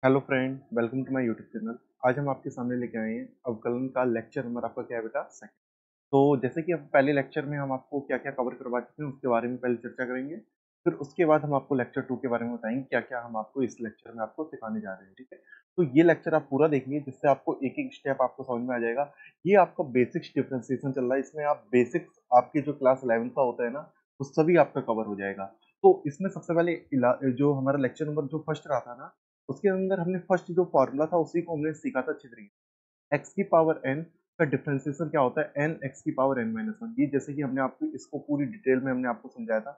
Hello friend, welcome to my YouTube channel. आज हम आपके सामने लेके आए हैं अवकलन का लेक्चर नंबर। आपका क्या है बेटा? सेकंड। तो जैसे कि अब पहले लेक्चर में हम आपको क्या क्या कवर करवा चुके हैं उसके बारे में पहले चर्चा करेंगे। फिर उसके बाद हम आपको लेक्चर 2 के बारे में बताएंगे क्या क्या हम आपको इस लेक्चर में आपको सिखाने जा रहे हैं। ठीक है, तो ये लेक्चर आप पूरा देखिए जिससे आपको एक एक स्टेप आपको समझ में आ जाएगा। ये आपका बेसिक्स डिफ्रेंसिएशन चल रहा है, इसमें आप बेसिक्स आपके जो क्लास 11 का होता है ना, वो सभी आपका कवर हो जाएगा। तो इसमें सबसे पहले जो हमारा लेक्चर नंबर जो फर्स्ट रहा था ना, उसके अंदर हमने फर्स्ट जो फॉर्मूला था उसी को हमने सीखा था अच्छी तरीके। एक्स की पावर एन का डिफरेंशिएशन क्या होता है? एन एक्स की पावर एन माइनस वन। ये जैसे कि हमने आपको इसको पूरी डिटेल में हमने आपको समझाया था।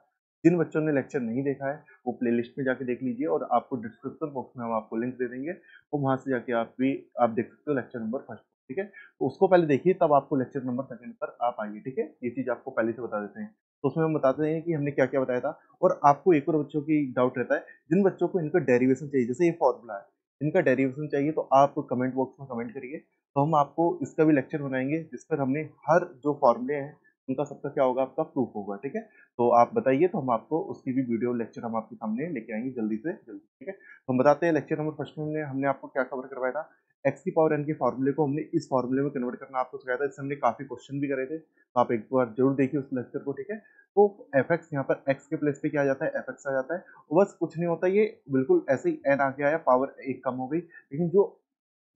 जिन बच्चों ने लेक्चर नहीं देखा है वो प्लेलिस्ट में जाके देख लीजिए, और आपको डिस्क्रिप्शन बॉक्स में हम आपको लिंक दे देंगे, और वहां से जाके आप देख सकते हो लेक्चर नंबर फर्स्ट। ठीक है, तो उसको पहले देखिए तब आपको लेक्चर नंबर सेकंड पर आप आइए। ठीक है, ये चीज आपको पहले से बता देते हैं। तो उसमें हम बताते हैं कि हमने क्या क्या बताया था। और आपको एक और बच्चों की डाउट रहता है, जिन बच्चों को इनका डेरिवेशन चाहिए, जैसे ये फॉर्मूला है, इनका डेरिवेशन चाहिए, तो आप कमेंट बॉक्स में कमेंट करिए। तो हम आपको इसका भी लेक्चर बनाएंगे जिस पर हमने हर जो फॉर्मूले हैं उनका सबका क्या होगा, आपका प्रूफ होगा। ठीक है, तो आप बताइए, तो हम आपको उसकी भी वीडियो लेक्चर हम आपके सामने लेके आएंगे जल्दी से जल्दी। ठीक है, तो हम बताते हैं लेक्चर नंबर फर्स्ट में हमने आपको क्या कवर करवाया था। एक्स की पावर एन के फॉर्मूले को हमने इस फॉर्मूले में कन्वर्ट करना आपको सिखाया था। इससे हमने काफी क्वेश्चन भी करे थे, तो आप एक बार जरूर देखिए उस लेक्चर को। ठीक है, तो एफ एक्स यहाँ पर एक्स के प्लेस पे क्या आ जाता है, एफ एक्स आ जाता है। बस कुछ नहीं होता, ये बिल्कुल ऐसे ही एन आगे आया, पावर एक कम हो गई, लेकिन जो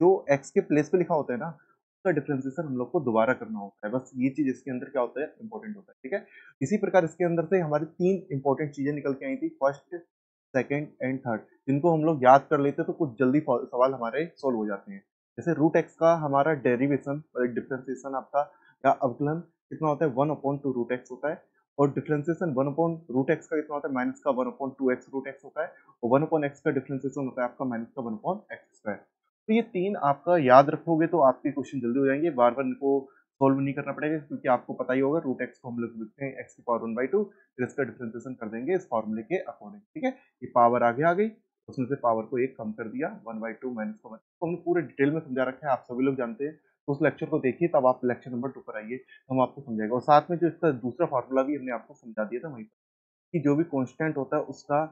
जो एक्स के प्लेस पे लिखा होता है ना, उसका डिफरेंशिएशन हम लोग को दोबारा करना होता है। बस ये चीज इसके अंदर क्या होता है, इंपॉर्टेंट होता है। ठीक है, इसी प्रकार इसके अंदर से हमारी तीन इंपॉर्टेंट चीजें निकल के आई थी, फर्स्ट, सेकंड एंड थर्ड, जिनको हम लोग याद कर लेते तो कुछ जल्दी सवाल हमारे सोल्व हो जाते हैं। जैसे रूट एक्स का हमारा डेरिवेशन डिफरेंशिएशन आपका या अवकलन कितना होता है, one upon two root x होता है। और differentiation one upon root x का कितना होता है, माइनस का one upon two x root x होता है। और वन अपॉन एक्स का डिफरेंशिएशन होता है आपका माइनस का वन अपॉन एक्स स्क्वायर। तो ये तीन आपका याद रखोगे तो आपके क्वेश्चन जल्दी हो जाएंगे, बार बार इनको सोल्व नहीं करना पड़ेगा, क्योंकि आपको पता ही होगा रूट एक्स को हम लोग लिखते हैं एक्स की पावर वन बाई टू, फिर इसका डिफरेंशिएशन कर देंगे इस फॉर्मूले के अकॉर्डिंग। ठीक है, ये पावर आगे आ गई, उसमें से पावर को एक कम कर दिया, वन बाई टू माइनस का वन, तो हमने पूरे डिटेल में समझा रखा है, आप सभी लोग जानते हैं। तो उस लेक्चर को देखिए, तब आप लेक्चर नंबर 2 पर आइए, तो हम आपको समझाएगा। और साथ में जो इसका दूसरा फार्मूला भी हमने आपको समझा दिया था वहीं पर, कि जो भी कांस्टेंट होता है उसका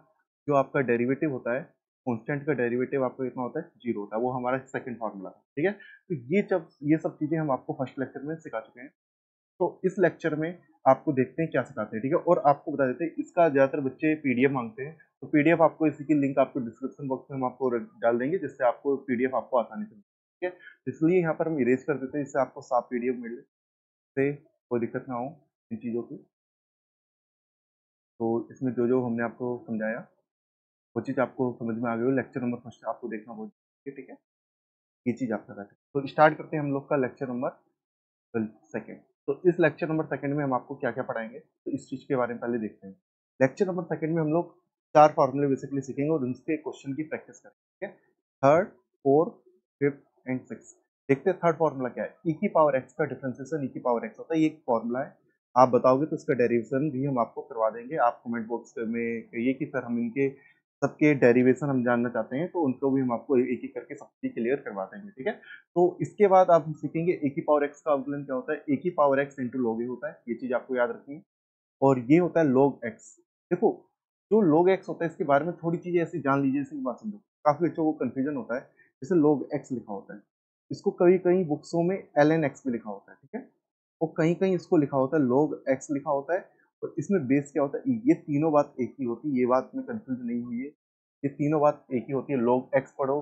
जो आपका डेरिवेटिव होता है, कांस्टेंट का डेरिवेटिव आपको कितना होता है, जीरो होता है। वो हमारा सेकंड फार्मूला है। ठीक है, तो ये सब चीजें हम आपको फर्स्ट लेक्चर में सिखा चुके हैं। तो इस लेक्चर में आपको देखते हैं क्या सिखाते हैं। ठीक है, और आपको बता देते हैं इसका ज्यादातर बच्चे पीडीएफ मांगते हैं, तो पीडीएफ आपको इसी की लिंक आपको डिस्क्रिप्शन बॉक्स में हम आपको डाल देंगे, जिससे आपको पीडीएफ आपको आसानी से मिले। ठीक है, तो इसलिए यहाँ पर हम इरेज कर देते हैं, जिससे आपको साफ पीडीएफ मिले, से कोई दिक्कत ना हो इन चीजों की। तो इसमें जो जो हमने आपको समझाया वो चीज़ आपको समझ में आ गई हो। लेक्चर नंबर फर्स्ट आपको देखना बहुत जरूरी है। ठीक है, ये चीज़ आप कर रहे थे, तो स्टार्ट करते हैं हम लोग का लेक्चर नंबर सेकंड। तो इस लेक्चर नंबर सेकंड में हम आपको क्या क्या पढ़ाएंगे, तो इस चीज़ के बारे में पहले देखते हैं। लेक्चर नंबर सेकंड में हम लोग चार फॉर्मूले बेसिकली सीखेंगे और उनके क्वेश्चन की प्रैक्टिस करेंगे। ठीक है, third, fourth, fifth and six. देखते हैं थर्ड फॉर्मूला क्या है। ई की पावर एक्स का डिफरेंशिएशन ई की पावर एक्स होता है, ये एक फॉर्मूला है। आप बताओगे तो इसका डेरिवेशन भी हम आपको करवा देंगे। आप कमेंट बॉक्स में कहिए कि सर हम इनके सबके डेरिवेशन हम जानना चाहते हैं, तो उनको भी हम आपको एक एक करके सब चीज क्लियर करवा देंगे। ठीक है, तो इसके बाद आप सीखेंगे ए की पावर एक्स का अवकलन क्या होता है। ए की पावर एक्स इंटू लॉग ए होता है, ये चीज आपको याद रखनी है। और ये होता है log x। देखो, जो log x होता है इसके बारे में थोड़ी चीजें ऐसी जान लीजिए, इसकी बात समझो, काफी बच्चों को कंफ्यूजन होता है। जैसे log x लिखा होता है, इसको कई कई बुक्सों में ln x भी लिखा होता है। ठीक है, और कहीं कहीं इसको लिखा होता है log x लिखा होता है, और इसमें बेस क्या होता है, ये तीनों बात एक ही होती है, ये बात में कंफ्यूज नहीं हुई है। ये तीनों बात एक ही होती है, log x पढ़ो,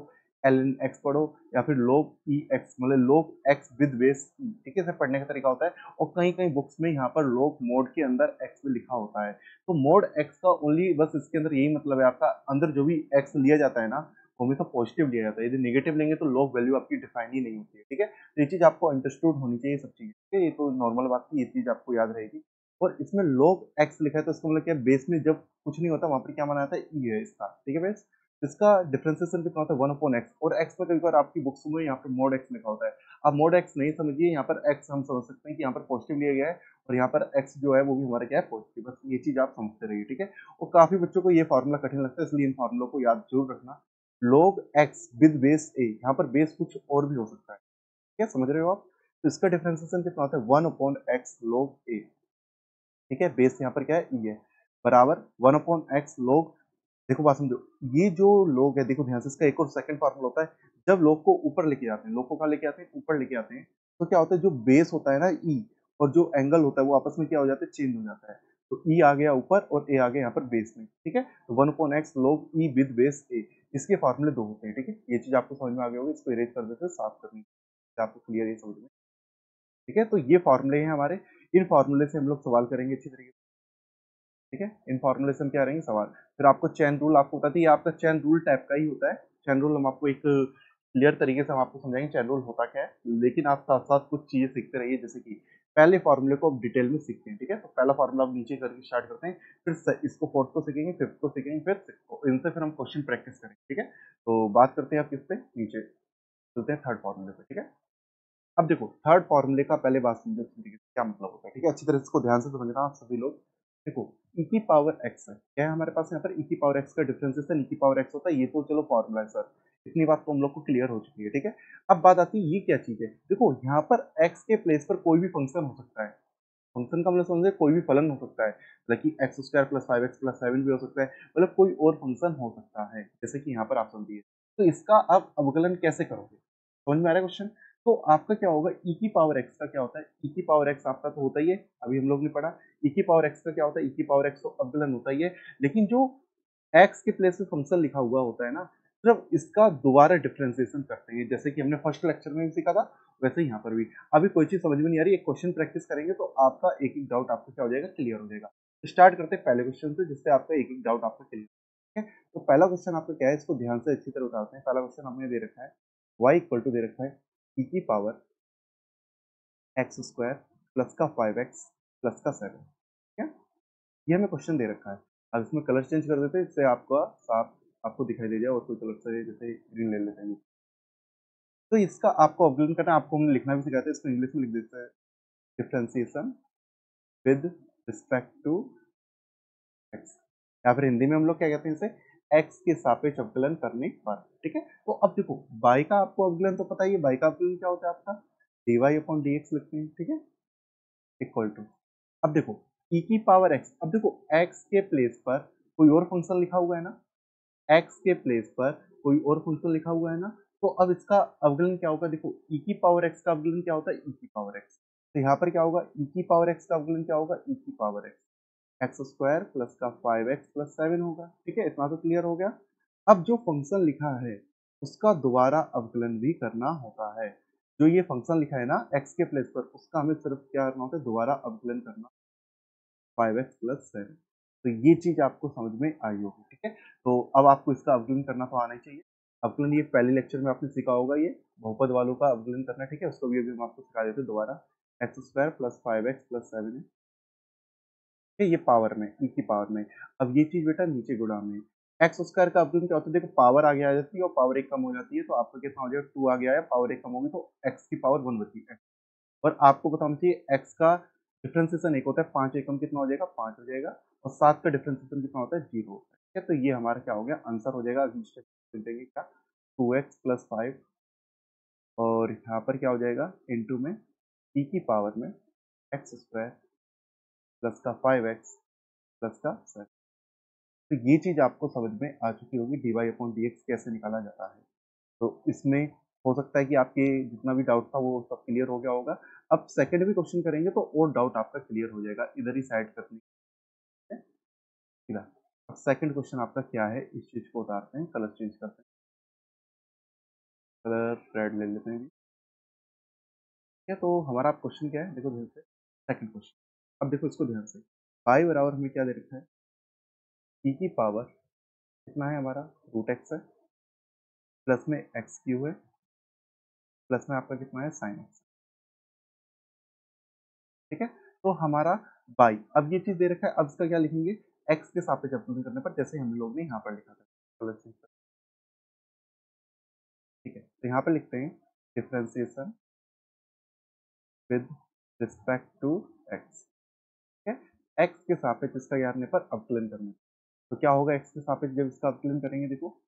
ln x पढ़ो, या फिर log e x, मतलब log x विद बेस। ठीक है, इसे पढ़ने का तरीका होता है। और कहीं कहीं बुक्स में यहाँ पर log मोड के अंदर x भी लिखा होता है। तो मोड x का ओनली बस इसके अंदर यही मतलब है, आपका अंदर जो भी x लिया जाता है ना, वो हमेशा पॉजिटिव लिया जाता है। यदि नेगेटिव लेंगे तो log वैल्यू आपकी डिफाइन ही नहीं होती है। ठीक है, तो ये चीज आपको अंडरस्टूड होनी चाहिए सब चीजें। ठीक है, ये तो नॉर्मल बात थी, ये चीज आपको याद रहेगी। और इसमें log x लिखा है तो इसका मतलब क्या है, बेस में जब कुछ नहीं होता वहां पर क्या माना जाता है, e है इसका। ठीक है बेस, इसका डिफरेंशिएशन कितना होता है, वन अपॉन एक्स। और एक्स में कई बार आपकी बुक्स में यहाँ पर मोड एक्स लिखा होता है। आप मोड एक्स नहीं समझिए, यहाँ पर एक्स हम समझ सकते हैं कि यहाँ पर पॉजिटिव लिया गया है, और यहाँ पर एक्स जो है वो भी हमारा क्या है, पॉजिटिव। बस ये चीज आप समझते रहिए। ठीक है, और काफी बच्चों को ये फॉर्मूला कठिन लगता है, इसलिए इन फॉर्मूलों को याद जरूर रखना। log x विद बेस ए, यहाँ पर बेस कुछ और भी हो सकता है। क्या समझ रहे हो आप? तो इसका डिफरेंशिएशन कितना होता है, वन अपॉन एक्स log ए। ठीक है, बेस यहाँ पर क्या है, ई है, बराबर वन अपॉन एक्स log देखो बात समझो, ये जो लोग हैं देखो ध्यान से, इसका एक और सेकंड फॉर्मूला होता है, जब लोग को ऊपर लेके जाते हैं, लोग को कहाँ लेके आते हैं? ऊपर लेके आते हैं, तो क्या होता है जो बेस होता है ना ई, और जो एंगल होता है वो आपस में क्या हो जाता है? चेंज हो जाता है। तो ई आ गया ऊपर और ए आ गया यहाँ पर बेस में, ठीक है? तो 1/x log e with base a, इसके फॉर्मूले 2 होते हैं, ठीक है? ये चीज़ आपको समझ में आ गई होगी, इसको इरेज कर देते हैं, साफ करनी है, आपको क्लियर है समझ में, ठीक है? तो ये फॉर्मूले हैं हमारे, इन फॉर्मूले से हम लोग सवाल करेंगे अच्छी तरीके से। ठीक है, इन फॉर्मूले से हम क्या रहेंगे? सवाल। फिर आपको चेन रूल आपको पता है, ये आपका चेन रूल टाइप का ही होता है। चेन रूल हम आपको एक क्लियर तरीके से हम आपको समझाएंगे चेन रूल होता क्या है, लेकिन आप साथ साथ कुछ चीजें सीखते रहिए, जैसे कि पहले फॉर्मूले को आप डिटेल में सीखते हैं, ठीक है? तो पहला फॉर्मूला आप नीचे करके स्टार्ट करते हैं, फिर इसको फोर्थ को सीखेंगे, फिफ्थ को सीखेंगे, फिर सिक्स को, इनसे फिर हम क्वेश्चन प्रैक्टिस करेंगे, ठीक है? तो बात करते हैं आप किस पे? नीचे चलते हैं थर्ड फॉर्मूले पे, ठीक है? अब देखो थर्ड फॉर्मूले का पहले बात समझो अच्छी तरीके से क्या मतलब होता है, ठीक है? अच्छी तरह से इसको ध्यान से समझना आप सभी लोग। देखो ई की पावर एक्स है, क्या है हमारे पास यहाँ पर? ई की पावर एक्स का डिफरेंशिएशन ई की पावर एक्स होता है, ये तो चलो फॉर्मूला है सर, इतनी बात तो हम लोग को क्लियर हो चुकी है, ठीक है? अब बात आती है ये क्या चीज है? देखो यहाँ पर एक्स के प्लेस पर कोई भी फंक्शन हो सकता है, फंक्शन का मतलब समझे कोई भी फलन हो सकता है, मतलब कि एक्स स्क्वायर प्लस 5x+7 भी हो सकता है, मतलब कोई और फंक्शन हो सकता है, जैसे कि यहाँ पर आप समझिए। तो इसका आप अवकलन कैसे करोगे? समझ में आ रहा है क्वेश्चन? तो आपका क्या होगा? ई की पावर एक्स का क्या होता है? ई की पावर एक्स आपका तो होता ही है, अभी हम लोग ने पढ़ा। ई की पावर एक्स का क्या होता है? ई की पावर एक्स तो अवकलन होता ही है, लेकिन जो एक्स के प्लेस में फंक्शन लिखा हुआ होता है ना, सिर्फ इसका दोबारा डिफरेंशिएशन करते हैं, जैसे कि हमने फर्स्ट लेक्चर में भी सीखा था, वैसे ही यहाँ पर भी। अभी कोई चीज समझ में नहीं आ रही, एक क्वेश्चन प्रैक्टिस करेंगे तो आपका एक एक डाउट आपको क्या हो जाएगा? क्लियर हो जाएगा। स्टार्ट करते हैं पहले क्वेश्चन से, जिससे आपका एक एक डाउट आपका क्लियर, ठीक है? तो पहला क्वेश्चन आपका क्या है, इसको ध्यान से अच्छी तरह उतारते हैं। पहला क्वेश्चन हमने दे रखा है, y इक्वल टू दे रखा है e की पावर एक्स स्क्वायर प्लस का 5x प्लस का 7, ठीक है? ये हमें क्वेश्चन दे रखा है। अब इसमें कलर चेंज कर देते हैं, इससे आपका साफ आपको दिखाई दे जाए, और कोई कलर से जैसे ग्रीन ले लेते हैं। तो इसका आपको अवकलन करना है, आपको हमने लिखना भी सिखाते हैं, इसको इंग्लिश में लिख देते हैं, differentiation with respect to x, या फिर हिंदी में हम लोग क्या कहते हैं इसे? एक्स के सापेक्ष अवकलन करने पर, ठीक है? तो अब देखो बाई का आपको अवकलन तो पता ही है, बाई का अवकलन क्या होता है आपका? dy अपॉन dx लिखते हैं, ठीक है? इक्वल टू, अब देखो e की पावर x, अब देखो x के प्लेस पर कोई और फंक्शन लिखा हुआ है ना, x के प्लेस पर कोई और फंक्शन लिखा हुआ है ना, तो अब इसका अवकलन क्या होगा? देखो e की पावर x का अवकलन क्या होता है? e की पावर x, तो यहाँ पर क्या होगा? e की पावर x का अवकलन क्या होगा? e की power x, x square plus का 5x+7 होगा, ठीक है? इतना तो क्लियर हो गया। अब जो फंक्शन लिखा है उसका दोबारा अवकलन भी करना होता है, जो ये फंक्शन लिखा है ना x के प्लेस पर, उसका हमें सिर्फ क्या करना होता है? दोबारा अवकलन करना, 5x+7। तो ये चीज आपको समझ में आई होगी, ठीक है? तो अब आपको इसका अवकलन करना तो आना ही चाहिए। अवकलन ये पहले लेक्चर में आपने सीखा होगा, ये बहुपद वालों का अवकलन करना, ठीक है? उसको भी अभी हम आपको सिखा देते हैं दोबारा। एक्स स्क्वायर प्लस 5x+7 है, ये पावर में, ई की पावर में। अब ये चीज बेटा नीचे गुणा में, एक्स स्क्वायर का अवकलन क्या होता है? देखो पावर आगे आ जाती है और पावर एक कम हो जाती है, तो आपका कितना हो जाएगा? 2 आ गया है, पावर एक कम होगी तो एक्स की पावर 1 बची है। और आपको बताना चाहिए एक्स का डिफरेंशिएशन एक होता है, 5 एकम कितना हो जाएगा? 5 हो जाएगा, और 7 का डिफरेंशिएशन कितना होता है? 0 होता है, ठीक है? तो ये हमारा क्या हो गया? आंसर हो जाएगा। देंगे क्या? 2x+5, और यहाँ पर क्या हो जाएगा? इंटू में ई की पावर में एक्स स्क्वायर प्लस का 5x प्लस का 7। तो ये चीज आपको समझ में आ चुकी होगी, dy अपॉन dx कैसे निकाला जाता है। तो इसमें हो सकता है कि आपके जितना भी डाउट था वो सब क्लियर हो गया होगा। अब सेकंड भी क्वेश्चन करेंगे तो और डाउट आपका क्लियर हो जाएगा, इधर ही साइड करनी है, इधर। अब सेकंड क्वेश्चन आपका क्या है, इस चीज को उतारते हैं, कलर चेंज करते हैं, कलर रेड ले लेते हैं जी। ठीक है, तो हमारा क्वेश्चन क्या है? देखो ध्यान से, सेकंड क्वेश्चन। अब देखो इसको ध्यान से, पाई बराबर हमें क्या दे रखा है? ई की पावर कितना है हमारा? √x है, प्लस में एक्स क्यू है, प्लस में आपका कितना है? साइन एक्स, ठीक है? तो हमारा बाई, अब ये चीज दे रखा है, अब इसका क्या लिखेंगे? एक्स के सापेक्ष अवकलन करने पर, जैसे हम लोग ने यहाँ पर लिखा था, कलर चेंज कर, ठीक है? तो यहाँ पर लिखते हैं differentiation with respect to x, ठीक है? एक्स के सापेक्ष इसका क्या करने पर? अवकलन करने, तो क्या होगा एक्स के सापेक्ष जब इसका अवकलन करेंगे? देखो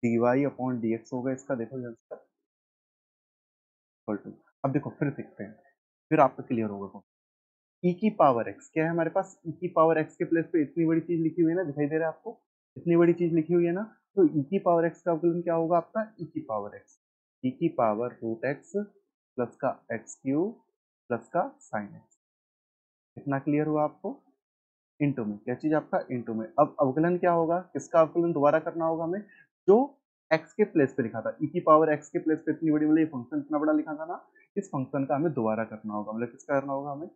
dy अपॉन dx होगा इसका, देखो जल्द से इक्वल टू, अब देखो फिर देखते हैं, फिर आपका क्लियर होगा। ई की पावर एक्स क्या है हमारे पास? ई की पावर एक्स के प्लेस पे इतनी बड़ी चीज लिखी हुई है ना, दिखाई दे रहा है आपको? इतनी बड़ी चीज लिखी हुई है ना, तो ई की पावर एक्स का अवकलन क्या होगा आपका, ई की पावर एक्स, ई की पावर रूट एक्स प्लस का एक्स क्यूब प्लस का साइन एक्स। इतना क्लियर हुआ आपको। इंटू में क्या चीज आपका, इंटू में। अब अवकलन क्या होगा, किसका अवकलन दोबारा करना होगा हमें, जो एक्स के प्लेस पे लिखा था, ई की पावर एक्स के प्लेस पे इतनी बड़ी वाली फंक्शन इतना बड़ा लिखा था ना, इस फंक्शन का हमें दोबारा करना होगा। मतलब किसका करना होगा हमें,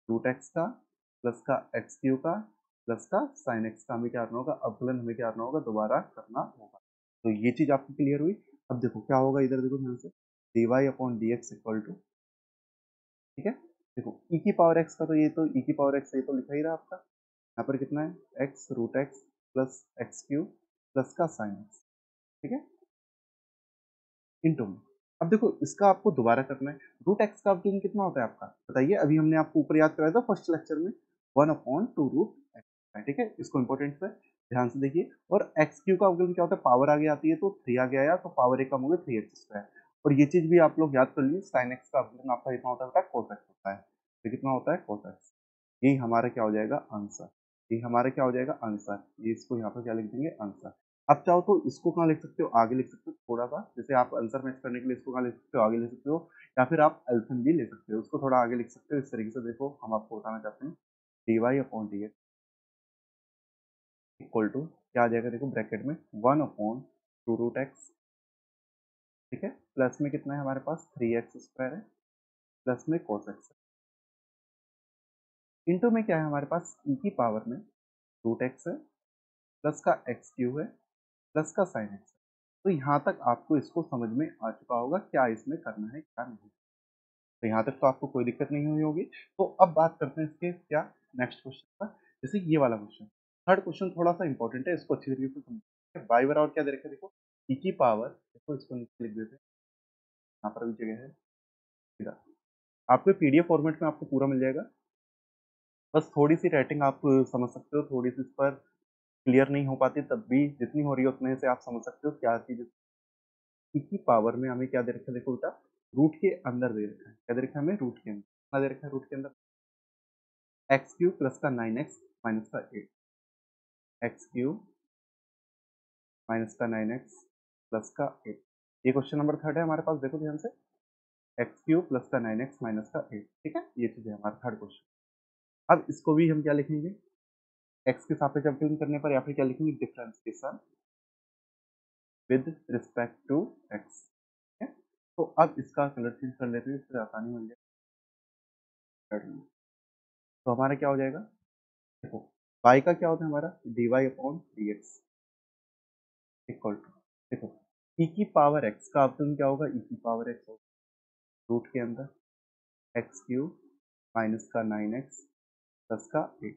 रूट एक्स का प्लस का एक्स क्यू का प्लस का साइन एक्स का हमें क्या करना होगा, अवकलन हमें क्या करना होगा, दोबारा करना होगा। तो ये चीज आपको क्लियर हुई। अब देखो क्या होगा, इधर देखो ध्यान से, d y upon d x equal to, ठीक है, देखो ई की पावर एक्स का तो ये तो ई की पावर एक्स ये तो लिखा ही रहा आपका, यहाँ पर कितना है, x root x plus x cube plus का साइन एक्स, ठीक है, इंटू में। अब देखो इसका आपको दोबारा करना है, रूट एक्स का अवकलन कितना होता है आपका, बताइए। अभी हमने आपको ऊपर याद कराया था फर्स्ट लेक्चर में, 1/2 रूट एक्स, ठीक है, इसको इंपॉर्टेंट है, ध्यान से देखिए। और एक्स क्यू का अवकलन क्या होता है, पावर आगे आती है तो 3 आगे आया तो पावर एक कम हो गई 3x²। और ये चीज भी आप लोग याद कर लीजिए, साइन एक्स का अवकलन आपका कितना होता है, कोस एक्स होता है। ये कितना होता है, कोस एक्स। यही हमारा क्या हो जाएगा, आंसर। ये हमारा क्या हो जाएगा, आंसर। ये इसको यहाँ पर क्या लिख देंगे, आंसर। आप चाहो तो इसको कहाँ लिख सकते हो, आगे लिख सकते हो थोड़ा सा, जैसे आप आंसर मैच करने के लिए इसको कहाँ लिख सकते हो, आगे लिख सकते हो, या फिर आप एल्सियम भी ले सकते हो, उसको थोड़ा आगे लिख सकते हो। इस तरीके से देखो हम आपको बताना चाहते हैं, d y upon d x equal to क्या आ जाएगा, देखो ब्रैकेट में 1/2 रूट एक्स, ठीक है, प्लस में कितना है हमारे पास 3x² है, प्लस में कोस एक्स है, इंटू में क्या है हमारे पास, ई की पावर में रूट एक्स है प्लस का एक्स क्यू है प्लस का साइन एक्स है। तो यहाँ तक आपको इसको समझ में आ चुका होगा क्या इसमें करना है क्या नहीं। तो यहाँ तक तो आपको कोई दिक्कत नहीं हुई होगी। तो अब बात करते हैं इसके क्या नेक्स्ट क्वेश्चन का, जैसे ये वाला क्वेश्चन, थर्ड क्वेश्चन थोड़ा सा इंपॉर्टेंट है, इसको अच्छी तरीके से समझिए। वाई बराबर क्या दे रखा है, देखो ई की पावर, देखो इसको नीचे लिख देते हैं, यहाँ पर भी जगह है, इधर आपको पीडीएफ फॉर्मेट में आपको पूरा मिल जाएगा। बस थोड़ी सी राइटिंग आप समझ सकते हो, थोड़ी सी इस पर क्लियर नहीं हो पाती, तब भी जितनी हो रही है उतने से आप समझ सकते हो क्या चीज। ई की पावर में हमें क्या दे रखा है, देखो उल्टा रूट के अंदर दे रखा है, क्या दे रखा है हमें, रूट के अंदर क्या दे रखा है, रूट के अंदर एक्स क्यूब प्लस का 9x माइनस का 8, एक्स क्यूब माइनस का 9x प्लस का 8। ये क्वेश्चन नंबर थर्ड है हमारे पास, देखो ध्यान से, एक्स क्यूब प्लस का 9x माइनस का 8, ठीक है, ये चीज है हमारा थर्ड क्वेश्चन। अब इसको भी हम क्या लिखेंगे, एक्स के सापेक्ष अवकलन करने पर, या फिर क्या लिखेंगे, differentiation with respect to x, ठीक है। तो अब इसका कलर चेंज कर लेते हैं, इससे आसानी हो जाए। तो हमारा क्या हो जाएगा, देखो y का क्या होता है हमारा, dy upon d x equal to, देखो e की पावर x का अवकलन क्या होगा, e की पावर x होगा रूट के अंदर एक्स क्यूब माइनस का 9x प्लस का 8।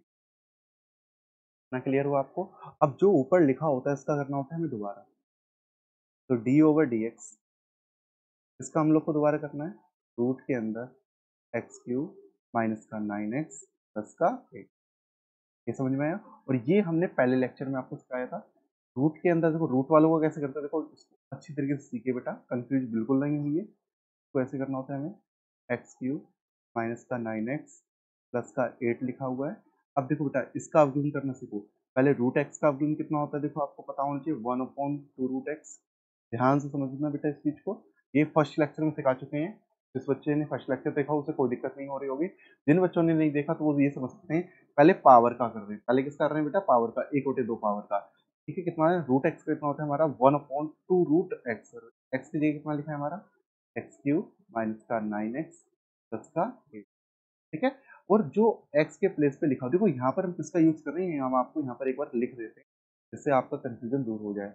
इतना क्लियर हुआ आपको। अब जो ऊपर लिखा होता है इसका करना होता है हमें दोबारा, तो d ओवर डी एक्स, इसका हम लोग को दोबारा करना है रूट के अंदर एक्स क्यूब माइनस का 9x प्लस का 8। ये समझ में आया। और ये हमने पहले लेक्चर में आपको सिखाया था, रूट के अंदर देखो, रूट वालों को कैसे करते हैं, देखो इसको अच्छी तरीके से सीखे बेटा, कंफ्यूज बिल्कुल नहीं हुई है। इसको ऐसे करना होता है हमें, एक्स क्यूब माइनस का 9x प्लस का 8 लिखा हुआ है। अब देखो बेटा इसका अवगुण करना सीखो। पहले रूट एक्स का अवगुण कितना होता है, देखो आपको पता होना चाहिए 1/2 रूट एक्स। ध्यान से समझना बेटा इस चीज को, ये फर्स्ट लेक्चर में सिखा चुके हैं। जिस बच्चे ने फर्स्ट लेक्चर देखा उसे कोई दिक्कत नहीं हो रही होगी, जिन बच्चों ने नहीं देखा तो वो ये समझ सकते हैं। पहले पावर का कर रहे हैं, पहले किसका कर रहे हैं बेटा, पावर का, 1/2 पावर का, ठीक है। कितना है, रूट एक्स का कितना होता है हमारा 1/2 रूट एक्स, एक्स की जगह कितना लिखा है हमारा, एक्स क्यूब माइनस का 9x प्लस का 8, ठीक है। और जो एक्स के प्लेस पे लिखा हो, देखो यहाँ पर हम किसका यूज कर रहे हैं, हम आपको यहाँ पर एक बार लिख देते हैं जिससे आपका कंफ्यूजन दूर हो जाए।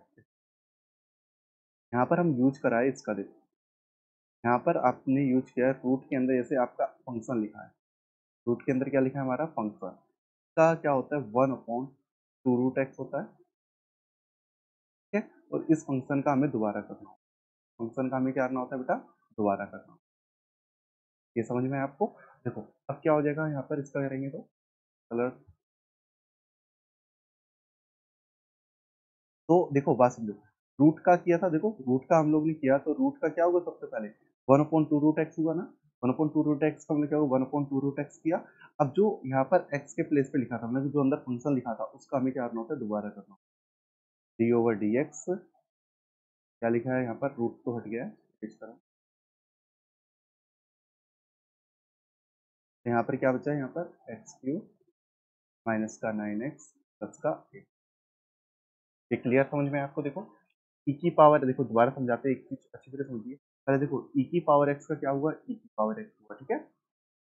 यहाँ पर हम यूज करा है इसका, देखो यहाँ पर आपने यूज किया है रूट के अंदर, जैसे आपका फंक्शन लिखा है, रूट के अंदर क्या लिखा है हमारा फंक्शन, का क्या होता है 1/2 रूट एक्स होता है, ठीक है। और इस फंक्शन का हमें दोबारा करना होता है, फंक्शन का हमें क्या करना होता है बेटा, दोबारा करना। ये समझ में है आपको। देखो अब क्या हो जाएगा, यहाँ पर इसका करेंगे तो कलर, तो देखो बात समझो, रूट का किया था, देखो रूट का हम लोग ने किया तो रूट का क्या होगा, सबसे पहले 1/2 रूट एक्स हुआ ना, 1/2 रूट एक्स का हमने क्या होगा 1/2 रूट एक्स किया। अब जो यहाँ पर एक्स के प्लेस पे लिखा था, हमने जो अंदर फंक्शन लिखा था उसका हमें क्या करना होता है, दोबारा करना होता है। डी ओवर डी एक्स, क्या लिखा है यहाँ पर, रूट तो हट गया है इस तरह, यहाँ पर क्या बचा है, यहाँ पर एक्स क्यूब माइनस का 9x प्लस का 8। ये क्लियर समझ में है आपको? देखो ई की पावर, देखो दोबारा समझाते हैं, एक चीज अच्छी तरह समझिए। पहले देखो ई की पावर एक्स का क्या हुआ, ई की पावर एक्स हुआ, ठीक है।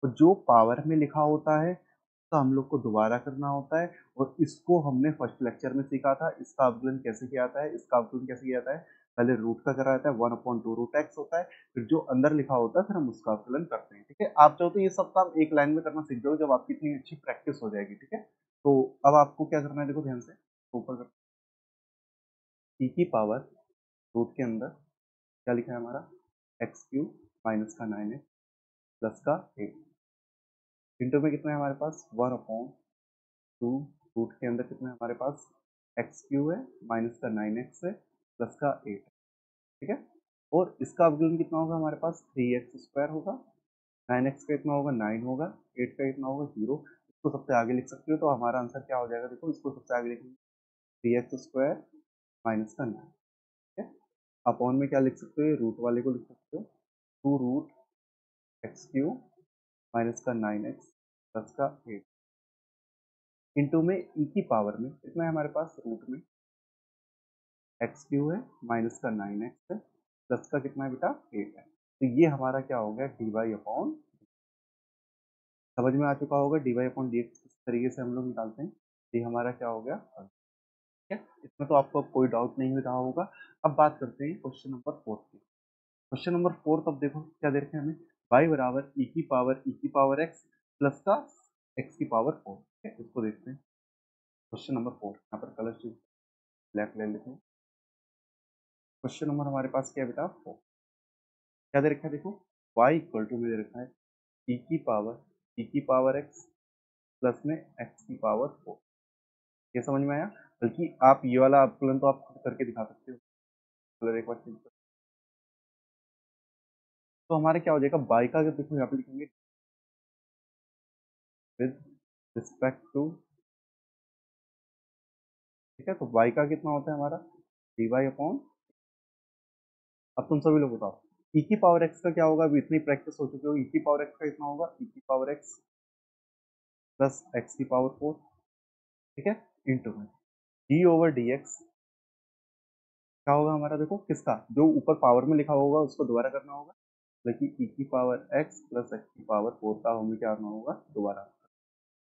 तो जो पावर में लिखा होता है तो हम लोग को दोबारा करना होता है, और इसको हमने फर्स्ट लेक्चर में सीखा था। इसका अवकलन कैसे किया जाता है, इसका अवकलन कैसे किया जाता है, पहले रूट का करा जाता है, 1/2 रूट एक्स होता है, फिर जो अंदर लिखा होता है फिर हम उसका अवकलन करते हैं, ठीक है। आप चाहो तो ये सब काम एक लाइन में करना सीख जाओ जब आपकी इतनी अच्छी प्रैक्टिस हो जाएगी, ठीक है। तो अब आपको क्या करना है, देखो ध्यान से, ऊपर ई की पावर रूट के अंदर क्या लिखा है हमारा, एक्स क्यूब माइनस का 9x प्लस का 8, इंटू में कितना है हमारे पास, 1/2, रूट के अंदर कितना है हमारे पास, एक्स क्यूब है माइनस का 9x है प्लस का 8, ठीक है। और इसका अवकलन कितना होगा हमारे पास, 3x² होगा, 9x का इतना होगा 9 होगा, 8 का इतना होगा 0। इसको सबसे आगे लिख सकते हो तो हमारा आंसर क्या हो जाएगा, देखो इसको सबसे आगे लिखेंगे 3x² माइनस का 9, ठीक है। अपॉन में क्या लिख सकते हो, रूट वाले को लिख सकते हो 2 रूट एक्स क्यूब माइनस का 9x प्लस का 8, इंटू में ई की पावर में कितना है हमारे पास, रूट में एक्स क्यूब है माइनस का 9x है प्लस का कितना है बेटा, 8 है। तो ये हमारा क्या हो गया, डी वाई अपॉन, समझ में आ चुका होगा d y upon d x किस तरीके से हम लोग निकालते हैं। ये हमारा क्या हो गया, ठीक है। इसमें तो आपको अब कोई डाउट नहीं हो रहा होगा। अब बात करते हैं क्वेश्चन नंबर 4 की। क्वेश्चन नंबर 4, अब देखो क्या दे रखे हैं हमें, y बराबर ई की पावर एक्स प्लस का एक्स की पावर 4, ठीक है। इसको देखते हैं क्वेश्चन नंबर 4, यहाँ पर कलर चेंज ब्लैक ले लेते हैं। क्वेश्चन नंबर हमारे पास क्या है बेटा, 4। क्या दे रखा है, देखो y इक्वल टू में दे रखा है ई की पावर एक्स प्लस में एक्स की पावर 4। ये समझ में आया? बल्कि आप ये वाला अवकलन तो आप खुद करके दिखा सकते हो, कलर एक बार चेंज कर, तो हमारे क्या हो जाएगा, y का अगर देखो यहाँ पे लिखेंगे विद रिस्पेक्ट टू, ठीक है। तो y का कितना होता है हमारा, डी वाई अपॉन, अब तुम सभी लोग बताओ ई की पावर एक्स का क्या होगा, अभी इतनी प्रैक्टिस हो चुकी हो, ई की पावर एक्स का कितना होगा, ई की पावर एक्स प्लस एक्स की पावर 4, ठीक है, इंटू में डी ओवर डी एक्स क्या होगा हमारा, देखो किसका, जो ऊपर पावर में लिखा होगा उसको दोबारा करना होगा, लेकिन ई की पावर एक्स प्लस एक्स की पावर 4 का हमें क्या करना होगा, दोबारा।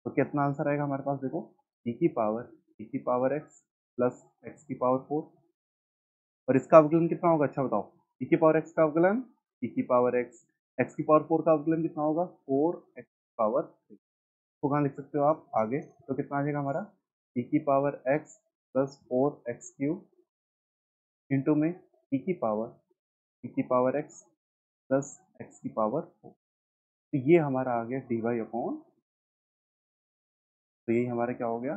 तो कितना आंसर आएगा हमारे पास, देखो ई की पावर एक्स प्लस एक्स की पावर 4, और इसका अवकलन कितना होगा, अच्छा बताओ, ई की पावर एक्स का अवकलन, ई की पावर एक्स की पावर 4 का अवकलन कितना होगा, 4x की पावर 3। तो कहाँ लिख सकते हो आप आगे, तो कितना आ जाएगा हमारा, ई की power x plus 4x³ into में ई की पावर एक्स प्लस एक्स की पावर 4। तो ये हमारा आ गया डी वाई अपॉन, तो यही हमारा क्या हो गया।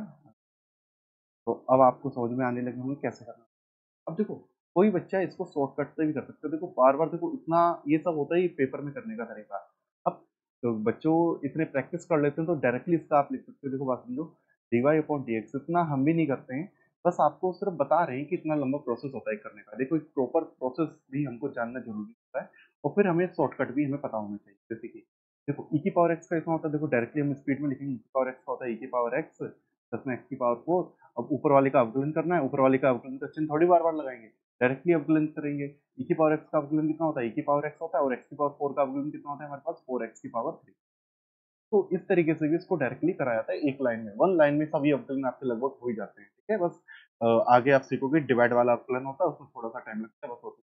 तो अब आपको समझ में आने लगे होंगे कैसे करना। अब देखो कोई बच्चा इसको शॉर्टकट से भी कर सकता है, देखो बार बार देखो इतना ये सब होता है ये पेपर में करने का तरीका। अब तो बच्चों इतने प्रैक्टिस कर लेते हैं तो डायरेक्टली इसका आप लिख सकते हो, देखो बात समझो, d y upon d x, इतना हम भी नहीं करते हैं, बस आपको सिर्फ बता रहे हैं कि इतना लंबा प्रोसेस होता है करने का। देखो एक प्रॉपर प्रोसेस भी हमको जानना जरूरी होता है, और फिर हमें शॉर्टकट भी हमें पता होना चाहिए। जैसे कि देखो ई की पावर एक्स का इतना होता है, देखो डायरेक्टली हम स्पीड में लिखेंगे, ई की पावर एक्स का होता है ई की पावर एक्स प्लस में एक्स की पावर 4। अब ऊपर वाले का अवकलन करना है, ऊपर वाले का अवकलन का चिन्ह थोड़ी बार बार लगाएंगे, डायरेक्टली अवकलन करेंगे। ई की पावर एक्स का अवकलन कितना होता है, ई की पावर एक्स होता है, और एक्स की पावर 4 का अवकलन कितना होता है हमारे पास, 4x की पावर 3। तो इस तरीके से भी इसको डायरेक्टली कराया जाता है, एक लाइन में, वन लाइन में सभी अवकलन आपके लगभग हो ही जाते हैं, ठीक है। बस आगे आप सीखोगे डिवाइड वाला अवकलन होता है, उसमें थोड़ा सा टाइम लगता है, बस होता है।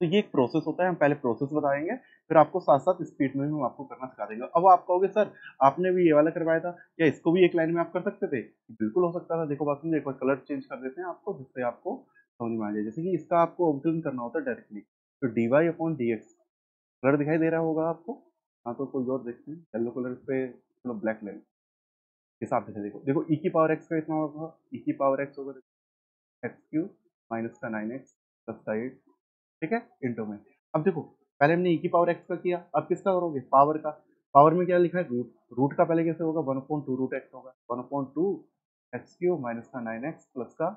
तो ये एक प्रोसेस होता है, हम पहले प्रोसेस बताएंगे, फिर आपको साथ साथ स्पीड में भी हम आपको करना सिखा देंगे। अब आप कहोगे सर आपने भी ये वाला करवाया था, क्या इसको भी एक लाइन में आप कर सकते थे, बिल्कुल हो सकता था। देखो बात समझो, एक बार कलर चेंज कर देते हैं आपको, जिससे आपको समझ में आ जाए। जैसे कि इसका आपको अवकलन करना होता है डायरेक्टली, तो d y upon d x, colour दिखाई दे रहा होगा आपको, हाँ तो कोई और देखते हैं, येलो कलर पे, चलो ब्लैक ले, हिसाब से देखो, देखो ई की पावर एक्स का इतना होगा, ई की पावर एक्स होगा एक्स क्यूब माइनस का 9x प्लस का 8, ठीक है, इंटू में। अब देखो पहले हमने ई की पावर एक्स का किया, अब किसका करोगे, पावर का। पावर में क्या लिखा है, रूट, रूट का पहले कैसे होगा, 1/2 रूट एक्स होगा, 1/2 एक्स क्यू माइनस का 9x प्लस का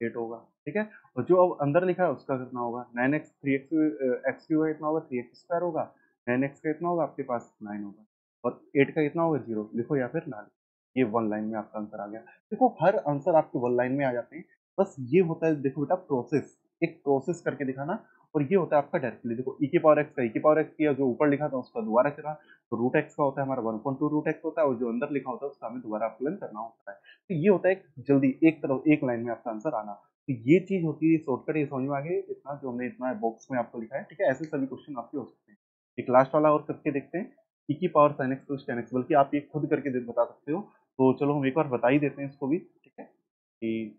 8 होगा, ठीक है। और जो अब अंदर लिखा है उसका कितना होगा, 9x 3x एक्स क्यू का कितना होगा 3x स्क्वायर होगा, 9x का कितना होगा आपके पास 9 होगा, और 8 का कितना होगा 0, लिखो या फिर ना लिखो। ये वन लाइन में आपका आंसर आ गया। देखो हर आंसर आपके वन लाइन में आ जाते हैं, बस ये होता है देखो बेटा प्रोसेस, एक प्रोसेस करके दिखाना। और ये होता है आपका डायरेक्टली, देखो ई की पावर एक्स का ई की पावर एक्स किया, जो ऊपर लिखा था उसका दोबारा करा, तो रूट एक्स का होता है हमारा 1.2 रूट एक्स होता है, और जो अंदर लिखा होता है उसका हमें दोबारा अपलन करना होता है। तो ये होता है जल्दी एक तरफ एक लाइन में आपका आंसर आना। तो ये चीज होती है शॉर्टकट, ये समझ में आ गई इतना जो हमने इतना बॉक्स में आपको लिखा है, ठीक है। ऐसे सभी क्वेश्चन आपके हो सकते हैं। एक लास्ट वाला और करके देखते हैं, ई की power sine x plus ten x, बल्कि आप ये खुद करके बता सकते हो। तो चलो हम एक बार बता ही देते हैं इसको भी, ठीक है, कि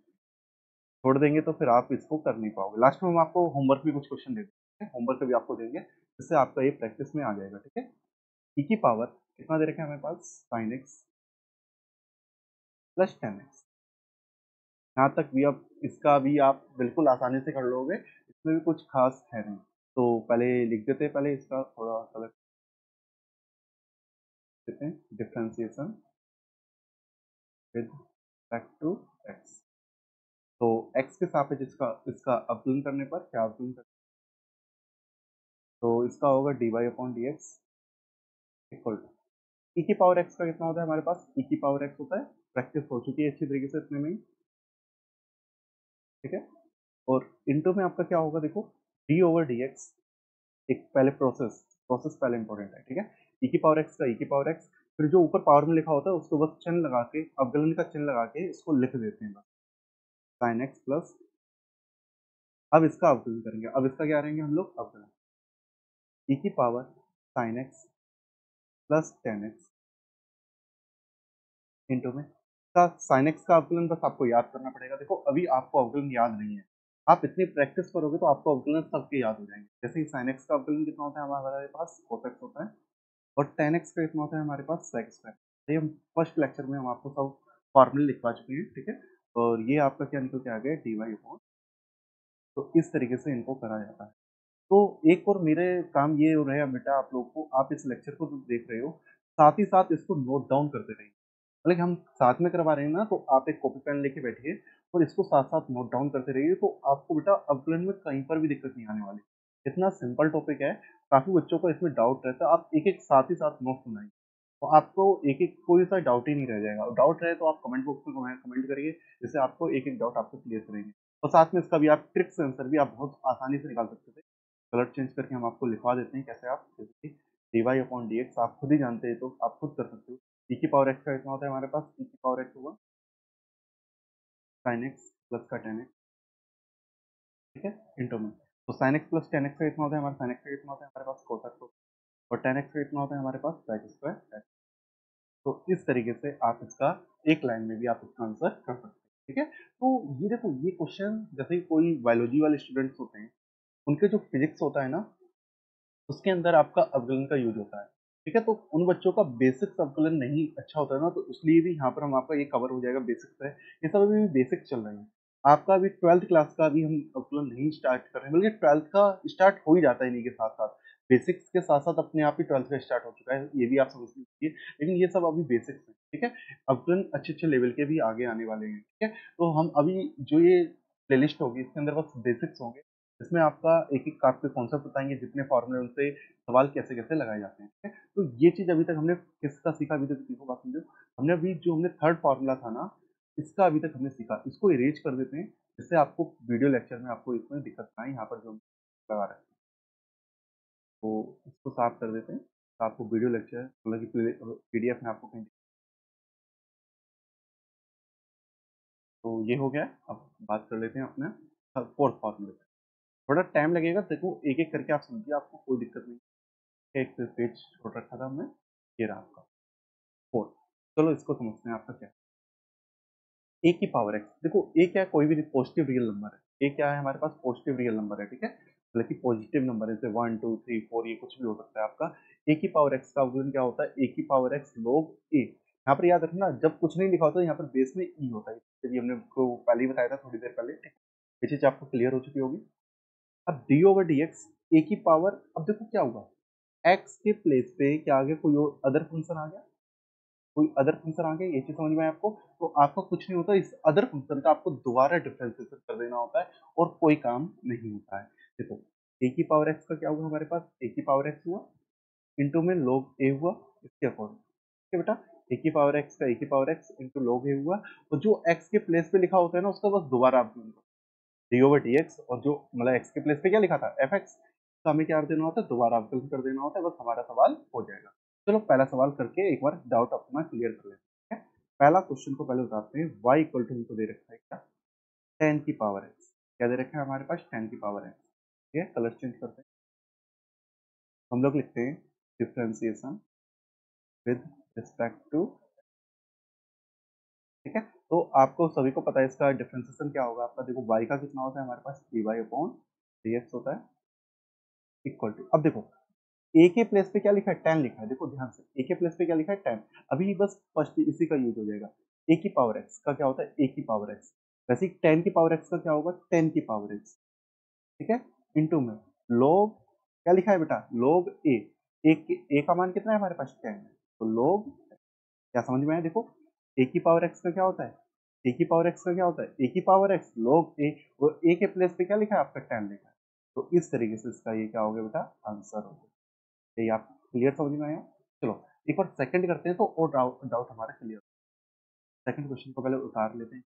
छोड़ देंगे तो फिर आप इसको कर नहीं पाओगे। लास्ट में हम आपको होमवर्क भी कुछ क्वेश्चन दे देंगे, होमवर्क भी आपको देंगे, जिससे आपका ये प्रैक्टिस में आ जाएगा, ठीक है। ई की पावर कितना दे रखा है हमारे पास, sine x plus ten x. यहाँ तक भी अब इसका भी आप बिल्कुल आसानी से कर लोगे, इसमें भी कुछ खास है नहीं। तो पहले लिख देते हैं, पहले इसका थोड़ा कलर देते हैं, differentiation with respect to x. तो एक्स के सापेक्ष इसका इसका अवकलन करने पर क्या अवकलन कर, तो इसका होगा d y upon d x equal to e की पावर एक्स का कितना होता है हमारे पास, ई की पावर एक्स होता है, प्रैक्टिस हो चुकी है अच्छी तरीके से इतने में ही, ठीक है। और इनटू में आपका क्या होगा, देखो डी ओवर डी एक्स, एक पहले प्रोसेस प्रोसेस पहले इंपॉर्टेंट है, ठीक है। ई की पावर एक्स का ई की पावर एक्स, फिर जो ऊपर पावर में लिखा होता है उसको बस चिन्ह लगा के, अवकलन का चिन्ह लगा के इसको लिख देते हैं बस, साइन एक्स प्लस, अब इसका अवकलन करेंगे, अब इसका क्या करेंगे हम लोग अवकलन, ई की power sine x plus ten x into में का साइन एक्स का अवकलन बस आपको याद करना पड़ेगा। देखो अभी आपको अवकलन याद नहीं है, आप इतनी प्रैक्टिस करोगे तो आपको अवकलन सबके याद हो जाएंगे। जैसे ही साइन एक्स का अवकलन कितना होता है हमारे पास cos x होता है, और tan x का कितना होता है हमारे पास sec स्क्वायर। ये हम फर्स्ट लेक्चर में हम आपको सब फॉर्मूले लिखवा चुके हैं, ठीक है। और ये आपका क्या निकल के आ गया डी वाई अपॉन, तो इस तरीके से इनको करा जाता है। तो एक और मेरे काम ये हो रहा है बेटा, आप लोग को, आप इस लेक्चर को जो देख रहे हो साथ ही साथ इसको नोट डाउन करते रहिए। मतलब हम साथ में करवा रहे हैं ना, तो आप एक कॉपी पेन लेके बैठिए और इसको साथ साथ नोट डाउन करते रहिए, तो आपको बेटा अवकलन में कहीं पर भी दिक्कत नहीं आने वाली। इतना सिंपल टॉपिक है, काफी बच्चों को इसमें डाउट रहता है, आप एक एक साथ ही साथ नोट सुनाइए, तो आपको एक एक कोई सा डाउट ही नहीं रह जाएगा। डाउट रहे तो आप कमेंट बॉक्स में कमेंट करिए, जिससे आपको एक एक डाउट आपको क्लियर करेंगे। और साथ में इसका भी आप ट्रिक्स आंसर भी आप बहुत आसानी से निकाल सकते थे। कलर चेंज करके हम आपको लिखवा देते हैं कैसे, आप जैसे कि d y upon d x आप खुद ही जानते हैं, तो आप खुद कर सकते हो। ई की पावर एक्स का कितना होता है हमारे पास, ई की पावर एक्स होगा साइन एक्स प्लस का टेन एक्स, ठीक है, इंटू में। तो sign x plus ten x का कितना होता है हमारा, साइन एक्स का कितना होता है हमारे पास कोस एक्स, और टेन एक्स का कितना होता है हमारे पास सेक स्क्वायर एक्स। तो इस तरीके से आप इसका एक लाइन में भी आप इसका आंसर कर सकते हैं, ठीक है। तो ये देखो ये क्वेश्चन जैसे कोई बायोलॉजी वाले स्टूडेंट्स होते हैं, उनके जो फिजिक्स होता है ना, उसके अंदर आपका अवकलन का यूज होता है, ठीक है। तो उन बच्चों का बेसिक्स अवकलन नहीं अच्छा होता है ना, तो इसलिए भी यहाँ पर हम आपका ये कवर हो जाएगा बेसिक्स है, ये सब अभी बेसिक चल रहे हैं। आपका अभी ट्वेल्थ क्लास का भी हम अवकलन नहीं स्टार्ट कर रहे हैं, बल्कि ट्वेल्थ का स्टार्ट हो ही जाता है इन्हीं के साथ साथ, बेसिक्स के साथ साथ अपने आप ही ट्वेल्थ का स्टार्ट हो चुका है, ये भी आप समझ लीजिए। लेकिन ये सब अभी बेसिक्स है, ठीक है। अवकलन अच्छे अच्छे लेवल के भी आगे आने वाले हैं, ठीक है। तो हम अभी जो ये प्लेलिस्ट होगी इसके अंदर बस बेसिक्स होंगे, इसमें आपका एक एक आपके कॉन्सेप्ट बताएंगे, जितने फॉर्मूले उनसे सवाल कैसे कैसे लगाए जाते हैं, ठीक है। तो ये चीज अभी तक हमने किसका सीखा, अभी तक सीखो बात समझो, हमने अभी जो हमने थर्ड फॉर्मूला था ना, इसका अभी तक हमने सीखा, इसको इरेज कर देते हैं, जिससे आपको वीडियो लेक्चर में आपको इसमें दिक्कत ना आए। यहाँ पर जो हम लगा रहे हैं तो इसको साफ कर देते हैं, तो आपको वीडियो लेक्चर मतलब कि पीडीएफ में आपको कहीं, तो ये हो गया। अब बात कर लेते हैं अपने फोर्थ फॉर्मूले पे। थोड़ा टाइम लगेगा, देखो एक एक करके आप समझिए, आपको कोई दिक्कत नहीं। एक पेज छोड़ रखा था हमने, ये रहा आपका फोर। चलो इसको समझते हैं आपका क्या है। ए की पावर एक्स, देखो ए क्या है, कोई भी पॉजिटिव रियल नंबर है। ए क्या है हमारे पास, पॉजिटिव रियल नंबर है, ठीक है। मतलब कि पॉजिटिव नंबर है, जैसे 1 2 3 4 ये कुछ भी हो सकता है आपका। ए की पावर एक्स का अवकलन क्या होता है, ए की पावर एक्स लोग ए। यहाँ पर याद रखना, जब कुछ नहीं लिखा होता यहाँ पर बेस में ई होता है, चलिए हमने आपको पहले ही बताया था थोड़ी देर पहले, ठीक है। ये चीज आपको क्लियर हो चुकी होगी। अब डी ओवर डी एक्स, ए की पावर, अब देखो क्या होगा, एक्स के प्लेस पे क्या आ गया, कोई और अदर फंक्शन आ गया, कोई अदर फंक्शन आ गया, ये चीज़ समझ में आया आपको? तो आपका कुछ नहीं होता, इस अदर फंक्शन का आपको दोबारा डिफरेंशिएशन कर देना होता है और कोई काम नहीं होता है। देखो, a की पावर x का क्या हुआ हमारे पास? a की पावर x हुआ, इंटू में log a हुआ इसके अकॉर्डिंग। ठीक है बेटा? a की पावर x का a की power x into log a हुआ, और जो x के प्लेस पे लिखा होता है ना, उसका बस दोबारा आप d/dx, और जो मतलब x के प्लेस पे क्या लिखा था? fx, तो हमें क्या कर देना होता है? दोबारा अवकलन कर देना होता है, बस हमारा सवाल हो जाएगा। चलो पहला सवाल करके एक बार डाउट अपना क्लियर कर लेते हैं। पहला क्वेश्चन को पहले उतारते हैं। y इक्वल टू हमको दे रखा है क्या? 10 की पावर x। क्या दे रखा है हमारे पास? 10 की पावर x। ठीक है, कलर चेंज करते हैं। हम लोग लिखते हैं डिफरेंशिएशन विद रिस्पेक्ट टू। ठीक है, तो आपको सभी को पता है इसका डिफरेंशिएशन क्या होगा आपका। देखो y का कितना होता है हमारे पास? dy/dx होता है, इक्वल टू, अब देखो a के प्लेस पे क्या लिखा है? 10 लिखा है। देखो ध्यान से, a के प्लेस पे क्या लिखा है? 10। अभी बस फर्स्ट इसी का यूज हो जाएगा। a की पावर x का क्या होता है? a की पावर x। वैसे ही 10 की पावर x का क्या होगा? 10 की पावर x। ठीक है, इनटू में log, क्या लिखा है बेटा? log a। a का मान कितना है हमारे पास? 10 है, तो log, क्या समझ में आया? देखो, a की पावर x का क्या होता है? a की पावर x का क्या होता है? a की पावर x log a, और a के प्लेस पे क्या लिखा है आपका? 10 लिखा है। तो इस तरीके से इसका ये क्या हो गया बेटा? आंसर हो गया। ये आप क्लियर समझ में आया? चलो एक बार सेकंड करते हैं, तो और डाउट डाउट हमारा क्लियर। सेकंड क्वेश्चन को पहले उतार लेते हैं।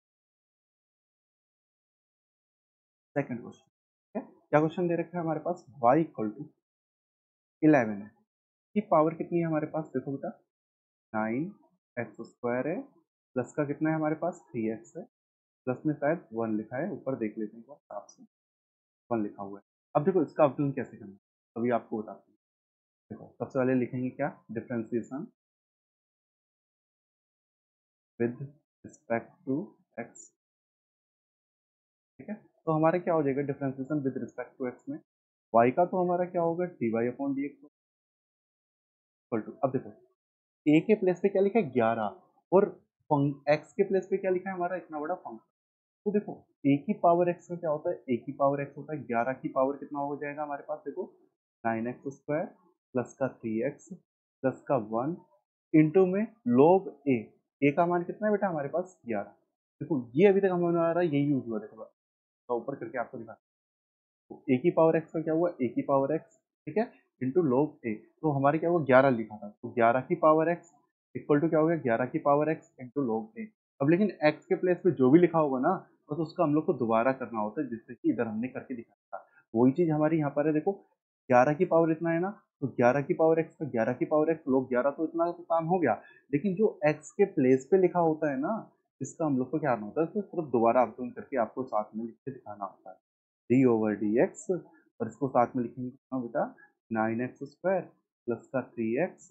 सेकंड क्वेश्चन, ठीक है, क्या क्वेश्चन दे रखा है हमारे पास? y इक्वल टू 11 है, की पावर कितनी है हमारे पास? देखो बेटा, 9x² है, प्लस का कितना है हमारे पास? 3x है, प्लस में शायद 1 लिखा है, ऊपर देख लेते हैं एक बार साफ से, 1 लिखा हुआ है। अब देखो इसका अवकलन कैसे करना है, अभी आपको बताते हैं। देखो सबसे पहले लिखेंगे क्या? Differentiation with respect to x। ठीक है, तो हमारा क्या हो जाएगा differentiation with respect to x में? y का तो हमारा क्या होगा? dy/dx इक्वल टू, अब देखो a के प्लेस पे क्या लिखा है? 11, और x के प्लेस पे क्या लिखा है हमारा? इतना बड़ा फंक्शन। तो देखो a की पावर x का क्या होता है? a की पावर x होता है 11 की पावर कितना हो जाएगा हमारे पास? देखो 9x² प्लस का 3x प्लस का 1 इंटू में log a का मान कितना है बेटा हमारे पास? 11। देखो ये अभी तक हमें आ रहा है, यही यूज हुआ। देखो तो ऊपर करके आपको दिखा, तो a की पावर x का क्या हुआ? a की पावर x, ठीक है, इंटू log a, तो हमारे क्या हुआ? 11 लिखा था, तो 11 की पावर x इक्वल टू क्या हो गया? 11 की power x into log a। अब लेकिन x के प्लेस पे जो भी लिखा होगा ना, बस उसका हम लोग को दोबारा करना होता है, जिससे कि इधर हमने करके दिखाया था। वही चीज हमारी यहाँ पर है। देखो 11 की पावर इतना है ना, तो 11 की पावर x का 11 की पावर x log 11, तो इतना तो काम हो गया। लेकिन जो x के प्लेस पे लिखा होता है ना, इसका हम लोग को क्या करना होता है? इसको सिर्फ दोबारा अवकलन करके आपको साथ में लिख के दिखाना होता है, d/dx, और इसको साथ में लिखेंगे कितना बेटा? 9x² प्लस का 3x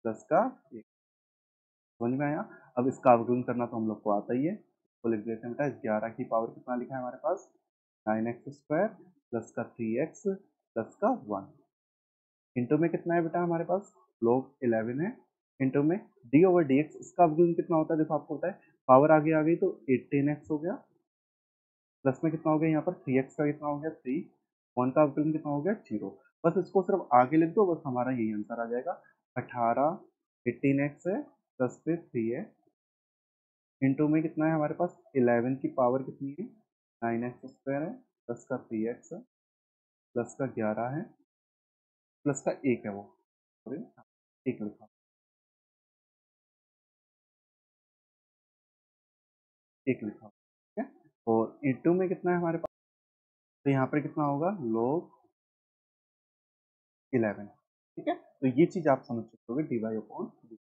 प्लस का 1। समझ में आया? अब इसका अवकलन करना तो हम लोग को आता ही है, तो लिख देते हैं बेटा 11 की पावर कितना लिखा है हमारे पास? 9x² प्लस का 3x प्लस का 1 इंटू में कितना है बेटा हमारे पास? log 11 है, इंटू में d/dx, इसका अवकलन कितना होता है? देखो आपको पता है, पावर आगे आ गई तो 18x हो गया, प्लस में कितना हो गया यहाँ पर? 3x का कितना हो गया? 3, 1 का अवकलन कितना हो गया? 0। बस इसको सिर्फ आगे लिख दो, बस हमारा यही आंसर आ जाएगा। 18, 18x है, प्लस फिर 3 है, इंटू में कितना है हमारे पास? 11 की पावर कितनी है? 9x² है, प्लस का 3x है, प्लस का 11 है, प्लस का 1 है वो, सॉरी 1 लिखा, 1 लिखा, ठीक है, और इंटू में कितना है हमारे पास? तो यहाँ पर कितना होगा? log 11। ठीक है, तो ये चीज आप समझ सकते हो dy/dx।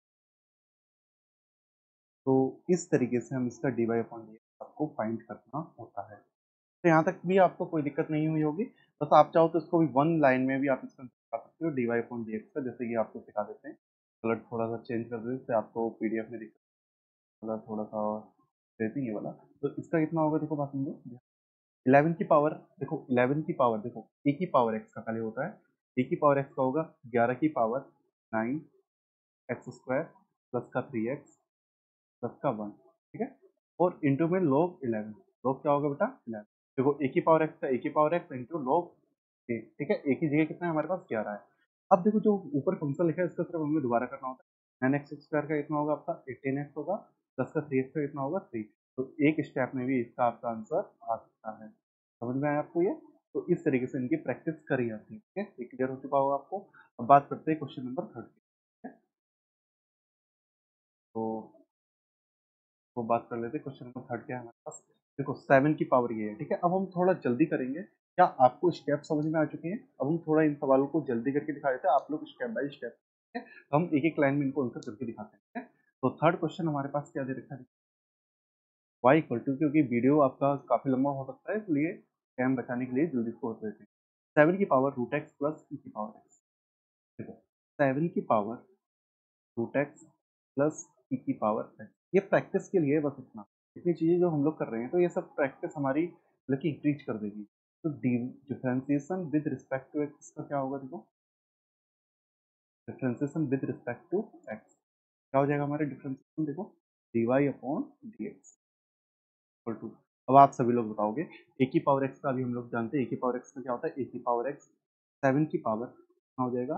तो इस तरीके से हम इसका dy/dx आपको फाइंड करना होता है। तो यहाँ तक भी आपको कोई दिक्कत नहीं हुई होगी। बस आप चाहो तो इसको भी 1 लाइन में भी आप इसका सिखा सकते हो dy/dx का, जैसे कि आपको सिखा देते हैं। कलर थोड़ा सा चेंज कर देते हैं, आपको पीडीएफ में दिख कलर थोड़ा सा देते हैं ये वाला। तो इसका कितना होगा? देखो बात समझो, 11 की पावर, देखो 11 की पावर, देखो a की पावर x का पहले होता है, a की पावर x का होगा 11 की पावर 9x² प्लस का 3x प्लस का 1, ठीक है, और इंटू में log 11। log क्या होगा बेटा? 11। देखो a की पावर x का a की power x into log a, ठीक है, a की जगह कितना है हमारे पास? 11 है। अब देखो जो ऊपर फंक्शन लिखा है, इसका सिर्फ हमें दोबारा करना होता है, 9x² का कितना होगा आपका 18x होगा, प्लस का 3x का कितना होगा 3। तो एक स्टेप में भी इसका आपका आंसर आ सकता है। समझ में आया आपको ये? तो इस तरीके से इनकी प्रैक्टिस करी जाती है। ठीक है, ये क्लियर हो चुका होगा आपको। अब बात करते हैं क्वेश्चन नंबर 30 की। ठीक है, तो वो बात कर लेते हैं। क्वेश्चन नंबर 30 क्या है हमारे पास? देखो 7 की पावर ये है। ठीक है, अब हम थोड़ा जल्दी करेंगे। क्या आपको स्टेप समझ में आ चुके हैं? अब हम थोड़ा इन सवालों को जल्दी करके दिखा देते हैं, आप लोग स्टेप बाय स्टेप। ठीक है, तो हम एक एक लाइन में इनको आंसर करके दिखाते हैं। ठीक है, तो थर्ड क्वेश्चन हमारे पास क्या दे रखा है? वाई इक्वल टू, क्योंकि वीडियो आपका काफी लंबा हो सकता है इसलिए टाइम बचाने के लिए जल्दी इसको कर देते हैं। 7 की पावर रूट एक्स प्लस ई की पावर एक्स। देखो 7 की पावर रूट एक्स प्लस ई की पावर एक्स, ये प्रैक्टिस के लिए बस इतना। इतनी चीजें जो हम लोग कर रहे हैं, तो ये सब प्रैक्टिस हमारी मतलब कि इंक्रीज कर देगी। तो differentiation with respect to x का क्या होगा? देखो differentiation with respect to x क्या हो जाएगा हमारे डिफरेंशिएशन? देखो d y upon d x equal to. अब आप सभी लोग बताओगे ए की पावर एक्स का अभी हम लोग जानते हैं। ए की पावर एक्स का क्या होता है? ए की पावर एक्स 7 की पावर कितना हो जाएगा?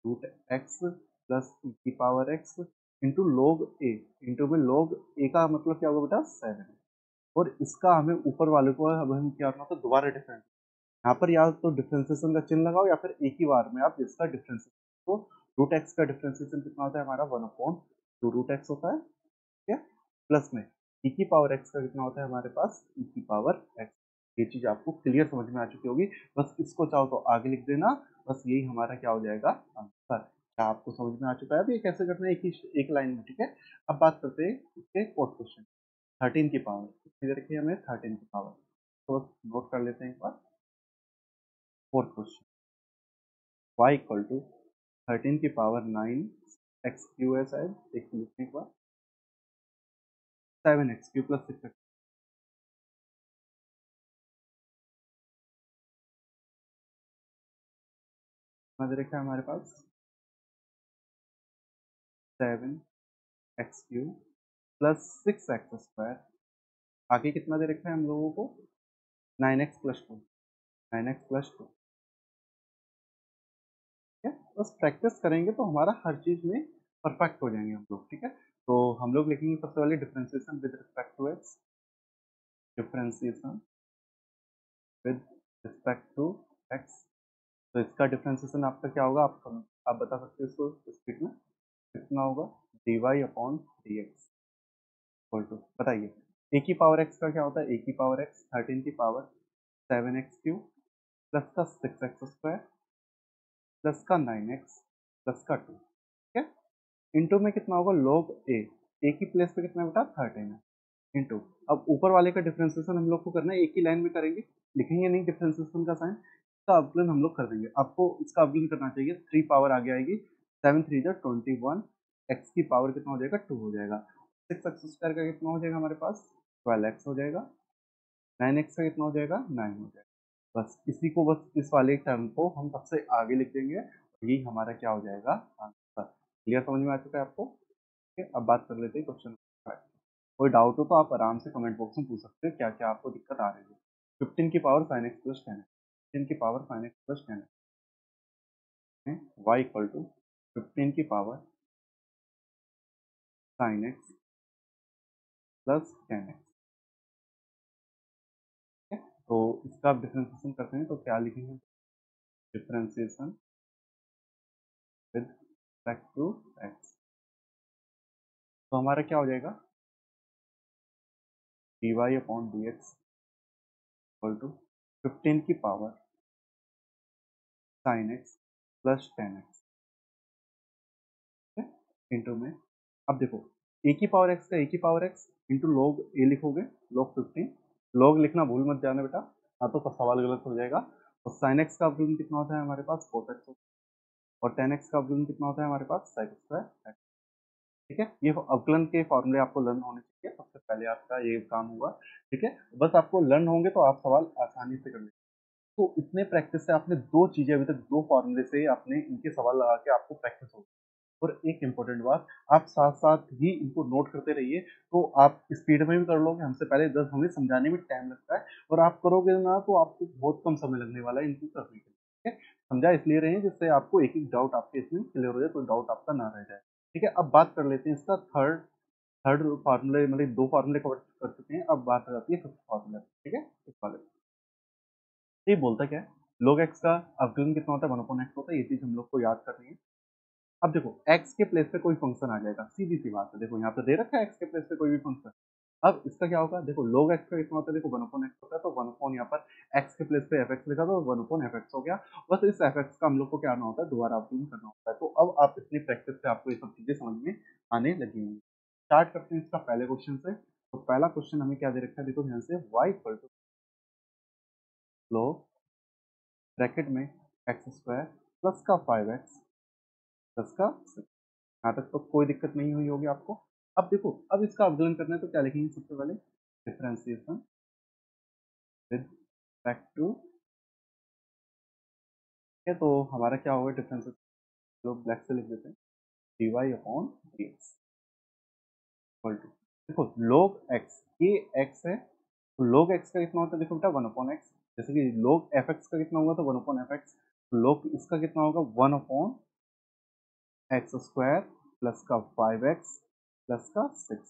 रूट एक्स प्लस ई की पावर एक्स इंटू लॉग ए। इंटू में लॉग ए का मतलब क्या होगा बेटा? 7। और इसका हमें ऊपर वाले को अब हम क्या करना, तो दोबारा डिफरेंस यहाँ पर या तो डिफरेंशिएशन का चिन्ह लगाओ या फिर एक ही बार में आप इसका डिफरेंशिएशन। तो रूट एक्स का डिफरेंशिएशन कितना होता है हमारा? 1/2 रूट एक्स होता है। ठीक है, प्लस में ई की पावर एक्स का कितना होता है हमारे पास? ई की पावर एक्स। ये चीज आपको क्लियर समझ में आ चुकी होगी। बस इसको चाहो तो आगे लिख देना। बस यही हमारा क्या हो जाएगा? आंसर। क्या आपको समझ में आ चुका है अभी कैसे करना है एक लाइन में? ठीक है, अब बात करते हैं इसके फोर्थ क्वेश्चन। 13 की पावर कितनी दे रखी है हमें? 13 की पावर। तो नोट कर लेते हैं एक बार। Fourth question, y equal to 13 की पावर 9 एक्स क्यू है शायद, एक लिखने के बाद 7x³ प्लस 6x दे रखा है हमारे पास 7x³ प्लस 6x²। आगे कितना दे रखा है हम लोगों को? 9x+2। 9x+2। ठीक है, बस प्रैक्टिस करेंगे तो हमारा हर चीज में परफेक्ट हो जाएंगे हम लोग। ठीक है, तो हम लोग लिखेंगे सबसे पहले differentiation with respect to x. Differentiation with respect to x. तो इसका डिफरेंशिएशन आपका क्या होगा? आप बता सकते हो इसको स्पीड में कितना होगा? D y upon d x equal to, बताइए ए की पावर एक्स का क्या होता है? ए की पावर एक्स 13 की पावर 7x³ प्लस का 6x² प्लस का 9x प्लस का 2। ठीक है, इंटू में कितना होगा? लॉग ए की प्लेस पे कितना बेटा? 13 है इंटू। अब ऊपर वाले का डिफरेंशिएशन हम लोग को करना है, एक ही लाइन में करेंगे, लिखेंगे नहीं डिफरेंशिएशन का साइन। इसका अवकलन हम लोग कर देंगे। आपको इसका अवकलन करना चाहिए, 3 पावर आगे आएगी, 7 3 जा 21, एक्स की पावर कितना हो जाएगा? 2 हो जाएगा। 6x² का कितना हो जाएगा हमारे पास? 12x हो जाएगा। 9x का कितना हो जाएगा? 9 हो जाएगा। बस इसी को, बस इस वाले टर्म को हम सबसे आगे लिख देंगे, यही हमारा क्या हो जाएगा? आंसर। क्लियर समझ में आ चुका है आपको? ठीक है, अब बात कर लेते हैं क्वेश्चन। कोई डाउट हो तो आप आराम से कमेंट बॉक्स में पूछ सकते हो, क्या क्या आपको दिक्कत आ रही है। 15 की पावर साइन एक्स प्लस 10 है। 15 की पावर साइन एक्स प्लस 10 है। वाई इक्वल टू 15 की power sine x plus 10x। ठीक है, तो इसका आप डिफ्रेंसिएशन करते हैं तो क्या लिखेंगे? Differentiation with respect to x. तो हमारा क्या हो जाएगा? D y upon d x equal to 15 की power sine x plus 10x। Into में, अब देखो ए की पावर एक्स का ए की पावर एक्स इंटू लॉग ए लिखोगे, लॉग 15। लॉग लिखना भूल मत जाना बेटा, हाँ तो सवाल गलत हो जाएगा। और साइन एक्स का अवकलन कितना होता है हमारे पास? 4x। और 10x का अवकलन कितना होता है हमारे पास? sec²। ठीक है, ये अवकलन के फॉर्मूले आपको लर्न होने चाहिए, सबसे पहले आपका ये काम हुआ। ठीक है, बस आपको लर्न होंगे तो आप सवाल आसानी से कर लेंगे। तो इतने प्रैक्टिस से आपने दो चीजें अभी तक, दो फॉर्मूले से आपने इनके सवाल लगा के आपको प्रैक्टिस हो। और एक इम्पोर्टेंट बात, आप साथ साथ ही इनको नोट करते रहिए, तो आप स्पीड में भी कर लोगे हमसे पहले। 10 हमें समझाने में टाइम लगता है, और आप करोगे ना तो आपको बहुत कम समय लगने वाला है इनको करने के लिए। ठीक है, समझा इसलिए रहे जिससे आपको एक एक डाउट आपके इसमें क्लियर हो जाए, कोई डाउट आपका ना रह जाए। ठीक है, अब बात कर लेते हैं इसका थर्ड थर्ड फार्मूले, मतलब 2 फार्मूले कवर कर चुके हैं, अब बात आ जाती है फिफ्थ फार्मूले, ठीक है? इस वाले ये बोलता क्या है, log x का अवकलन कितना होता है, 1/x होता है, ये चीज़ हम लोग को याद करनी है। अब देखो x के प्लेस पे कोई फंक्शन आ जाएगा, सीधी-सी बात है, देखो यहाँ पे दे रखा है x के प्लेस पे कोई भी फंक्शन। अब इसका क्या होगा, देखो log x का कितना होता है, देखो 1/x होता है, तो 1 यहाँ पर x के प्लेस पे fx लिखा तो 1/fx हो गया। बस इस fx का हम लोग को क्या करना होता है, दोबारा अवकलन करना होता है। तो अब आप इतनी प्रैक्टिस से आपको ये सब चीज़ें समझ में आने लगी होंगी। स्टार्ट करते हैं इसका पहले क्वेश्चन से। तो पहला क्वेश्चन हमें क्या दे रखा है, देखो ध्यान से, y equal to log bracket में एक्स स्क्वायर प्लस का 5x प्लस का 6। यहाँ तक तो कोई दिक्कत नहीं हुई होगी आपको। अब देखो, अब इसका अवकलन करना है तो क्या लिखेंगे, सबसे पहले डिफरेंशिएशन विद रिस्पेक्ट टू, है तो हमारा क्या होगा डिफरेंशिएशन, लोग ब्लैक से लिख देते हैं, dy upon dx equal to, देखो log x, ये x है, तो log x का कितना होता है, देखो बेटा 1/x। जैसे कि log fx का कितना होगा, तो 1/fx। log इसका कितना होगा, 1/x² प्लस का 5x प्लस का 6।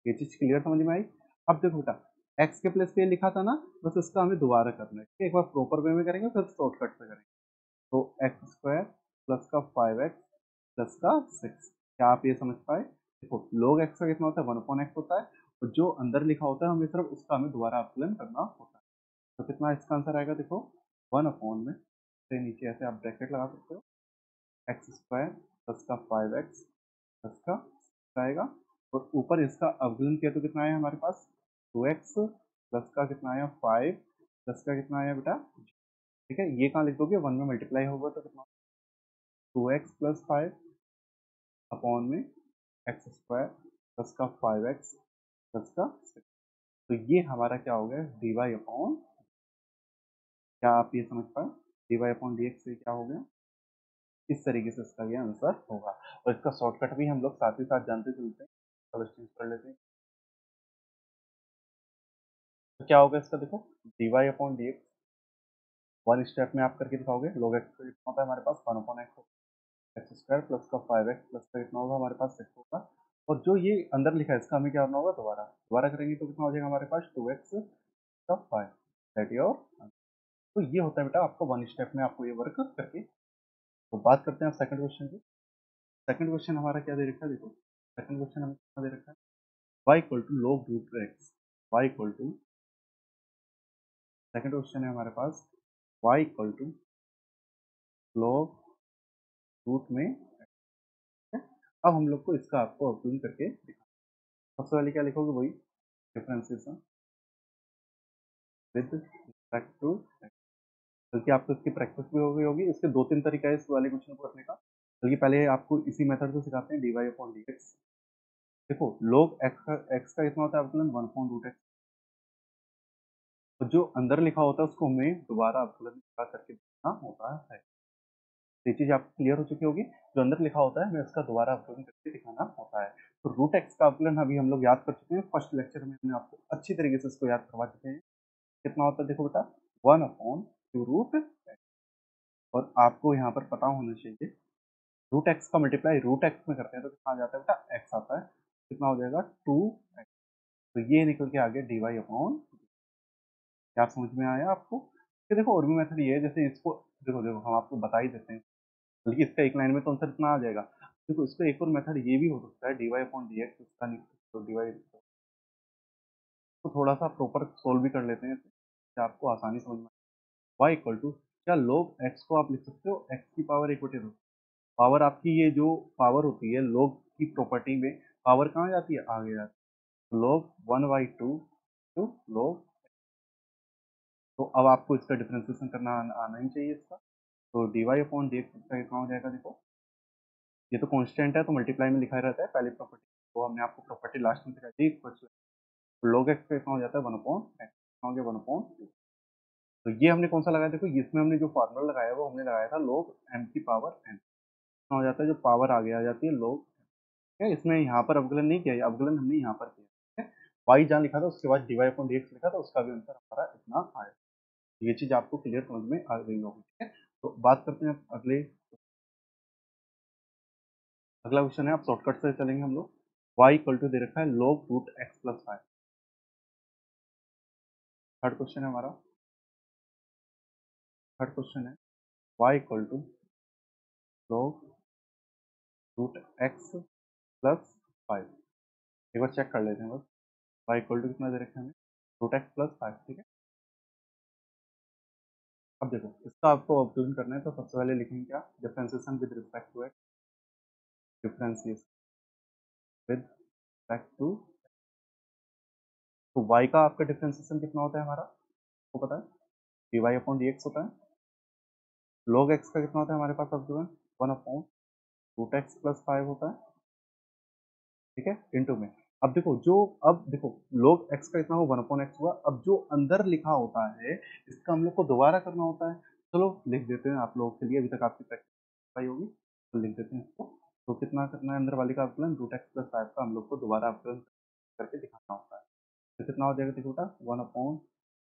ये चीज क्लियर समझ में आई। अब देखो बेटा, x के प्लेस पे लिखा था ना, बस इसका हमें दोबारा करना है, ठीक है? एक बार प्रॉपर वे में करेंगे, फिर शॉर्टकट से करेंगे। तो x² प्लस का 5x प्लस का 6। क्या आप ये समझ पाए? देखो log x का कितना होता है, 1/x होता है, और जो अंदर लिखा होता है हमें सिर्फ उसका हमें दोबारा अपलन करना होता है। तो कितना इसका आंसर आएगा, देखो 1 में से नीचे ऐसे आप ब्रैकेट लगा सकते हो, x² प्लस का 5x प्लस का 6 आएगा, और ऊपर इसका अवकलन किया तो कितना आया हमारे पास, 2x प्लस का कितना आया 5 प्लस का कितना आया बेटा, ठीक है? ये कहाँ लिख दोगे, 1 में मल्टीप्लाई होगा तो कितना, 2x प्लस 5 अपॉन में x² प्लस का 5x प्लस का 6। तो ये हमारा क्या हो गया, dy अपॉन, क्या आप ये समझ पाए, dy अपॉन dx से क्या हो गया, इस तरीके से इसका ये आंसर होगा। और इसका शॉर्टकट भी हम लोग साथ ही साथ जानते चलते हैं, चलो इस चीज कर लेते हैं। तो क्या होगा इसका, देखो dy upon dx, one step में आप करके दिखाओगे, log x का कितना होता है हमारे पास, 1/x, x² प्लस का 5x प्लस का कितना होगा हमारे पास 6 होगा, और जो ये अंदर लिखा है इसका हमें क्या करना होगा, दोबारा दोबारा करेंगे तो कितना हो जाएगा हमारे पास, 2x का 5, दैट योर। तो ये होता है बेटा आपका वन स्टेप में आपको ये वर्क करके। तो बात करते हैं आप सेकंड क्वेश्चन की। सेकंड क्वेश्चन हमारा क्या दे रखा है, देखो सेकंड क्वेश्चन हमें कितना दे रखा है, y equal to log root x, y equal to, second question है हमारे पास y equal to log root में x है। अब हम लोग को इसका आपको अप्रूव करके दिखाना। सबसे पहले क्या लिखोगे, वही differentiation with respect to x। बल्कि आपको इसकी प्रैक्टिस भी हो गई होगी, इसके दो तीन तरीका है इस वाले क्वेश्चन को करने का। बल्कि पहले आपको इसी मेथड से सिखाते हैं, dy अपॉन dx। देखो log x का कितना होता है अवकलन, 1/√x। तो जो अंदर लिखा होता है उसको हमें दोबारा अवकलन करके देखना होता है। ये चीज आपको क्लियर हो चुकी होगी, जो अंदर लिखा होता है हमें उसका दोबारा अवकलन करके दिखाना होता है। तो रूट एक्स का अवकलन अभी हम लोग याद कर चुके हैं, फर्स्ट लेक्चर में हमने आपको अच्छी तरीके से इसको याद करवा चुके हैं। कितना होता है, देखो बेटा 1/√x, और आपको यहाँ पर पता होना चाहिए, रूट एक्स का मल्टीप्लाई रूट एक्स में करते हैं तो कितना आ जाता है बेटा, एक्स आता है, कितना हो जाएगा 2x। तो ये निकल के आ गया dy अपॉन। क्या समझ में आया आपको? कि देखो और भी मेथड ये है, जैसे इसको देखो देखो हम आपको बता ही देते हैं, बल्कि इसका एक लाइन में तो आंसर इतना आ जाएगा। देखो इसका एक और मेथड ये भी हो सकता है, dy अपॉन dx, इसका नहीं तो dy, तो थोड़ा सा प्रॉपर सोल्व भी कर लेते हैं इससे आपको आसानी समझ में। y इक्वल टू, क्या log x को आप लिख सकते हो x की पावर एक बटे रूट। पावर आपकी ये जो पावर होती है log की प्रॉपर्टी में, पावर कहाँ जाती है, आगे जाती है, log 1/2 टू log। तो अब आपको इसका डिफरेंशिएशन करना आना ही चाहिए इसका। तो dy अपॉन dx इसका कितना हो जाएगा, देखो ये तो कांस्टेंट है तो मल्टीप्लाई में लिखा रहता है पहली प्रॉपर्टी, तो हमने आपको प्रॉपर्टी लास्ट में सिखाई थी, log x का कितना हो जाता है 1/x, कितना हो गया 1/2। तो ये हमने कौन सा लगाया, देखो इसमें हमने जो फार्मूला लगाया वो हमने लगाया था log m की पावर n, कितना हो जाता है, जो पावर आगे आ जाती है log, ठीक है? इसमें यहाँ पर अवकलन नहीं किया, अवकलन हमने यहाँ पर किया, ठीक है? y जहाँ लिखा था उसके बाद dy अपॉन dx लिखा था, उसका भी आंसर हमारा इतना आया। ये चीज आपको क्लियर समझ में आ गई होगी, ठीक है? तो बात करते हैं अगले अगला क्वेश्चन है, आप शॉर्टकट से चलेंगे हम लोग। y इक्वल टू दे रखा है log root x plus 5। Third question है हमारा, थर्ड क्वेश्चन है y equal to log root x plus 5। एक बार चेक कर लेते हैं बस, y इक्वल टू कितना दे रखा है हमें, रूट एक्स प्लस 5, ठीक है। अब देखो इसका आपको ऑब्जर्व करना है, तो सबसे पहले लिखेंगे क्या, differentiation with respect to x, differentiation with respect to, तो y का आपका डिफरेंशिएशन कितना होता है हमारा, आपको पता है, d y upon d x होता है। log x का कितना होता है हमारे पास observe, 1 upon root x plus 5 होता है, ठीक है, इनटू में। अब देखो जो, अब देखो log x का इतना हो 1 अपॉन एक्स हुआ, अब जो अंदर लिखा होता है इसका हम लोग को दोबारा करना होता है। चलो लिख देते हैं आप लोगों के लिए, अभी तक आपकी प्रैक्टिस होगी, तो लिख देते हैं इसको। तो कितना करना है अंदर वाले का अवकलन, रूट एक्स प्लस 5 का हम लोग को दोबारा अवकलन करके दिखाना होता है। तो कितना हो जाएगा देखो बेटा, 1 upon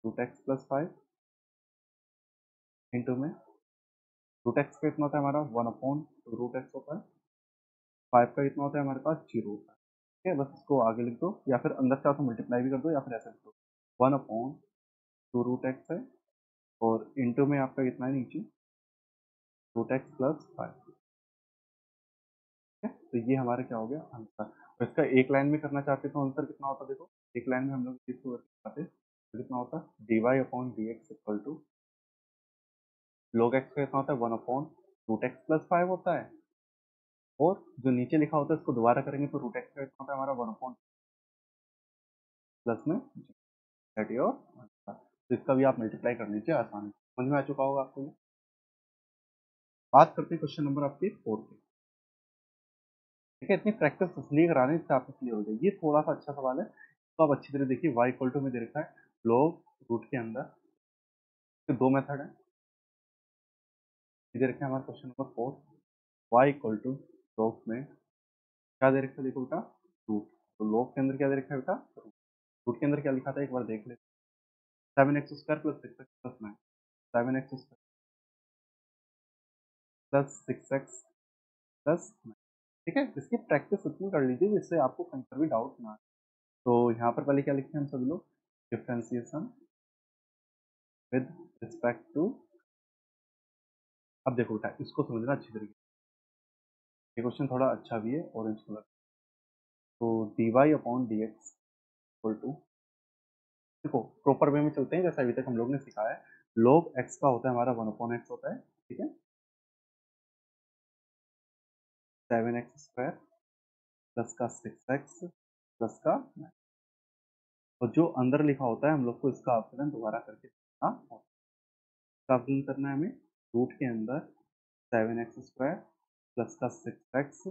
root x plus 5 into में, रूट एक्स का कितना होता है हमारा 1 अपॉन रूट एक्स होता है, 5 का कितना होता है हमारे पास 0 होता है, ठीक है। बस इसको आगे लिख दो, या फिर अंदर चाहो तो मल्टीप्लाई भी कर दो, या फिर ऐसे लिख दो, 1 अपॉन टू रूट एक्स है, और इंटू में आपका कितना है नीचे, रूट एक्स प्लस 5, ठीक है। तो ये हमारा क्या हो गया आंसर। तो इसका एक लाइन में करना चाहते तो आंसर कितना होता, देखो एक लाइन में हम लोग इसको चाहते तो कितना होता, d y upon d x equal to log x का कितना होता है 1 अपॉन रूट एक्स प्लस 5 होता है, और जो नीचे लिखा होता है इसको दोबारा करेंगे तो रूट एक्स का कितना होता है हमारा 1 अपॉन प्लस में दैट योर आंसर। तो इसका भी आप मल्टीप्लाई कर लीजिए, आसान समझ में आ चुका होगा आपको ये। बात करते हैं क्वेश्चन नंबर आपके 4 के, ठीक है। इतनी प्रैक्टिस इसलिए कराने इससे आपको क्लियर हो जाएगी, ये थोड़ा सा अच्छा सवाल है, तो आप अच्छी तरह देखिए। y इक्वल टू में दे रखा है log रूट के अंदर, तो दो मेथड है, दे रखा है हमारा question number 4, y equal to log में क्या दे रखा है देखो बेटा, रूट। तो log के अंदर क्या दे रखा है बेटा, रूट के अंदर क्या लिखा था एक बार देख ले, 7x square plus 6x plus 9, 7x square plus 6x plus 9, ठीक है। इसकी प्रैक्टिस इतनी कर लीजिए जिससे आपको कहीं पर भी डाउट ना आए। तो यहाँ पर पहले क्या लिखते हैं हम सभी लोग, डिफरेंशिएशन विद रिस्पेक्ट टू, अब देखो बेटा इसको समझना अच्छी तरीके से, ये क्वेश्चन थोड़ा अच्छा भी है, ऑरेंज कलर। तो d y upon d x equal to, देखो प्रॉपर वे में चलते हैं जैसे अभी तक हम लोग ने सिखाया है। log x का होता है हमारा 1 अपॉन एक्स होता है, ठीक है, 7x स्क्वायर प्लस का 6x प्लस का 9, और जो अंदर लिखा होता है हम लोग को इसका अवकलन दोबारा करके देखना होता है। इसका अवकलन करना है हमें, रूट के अंदर 7x स्क्वायर प्लस का 6x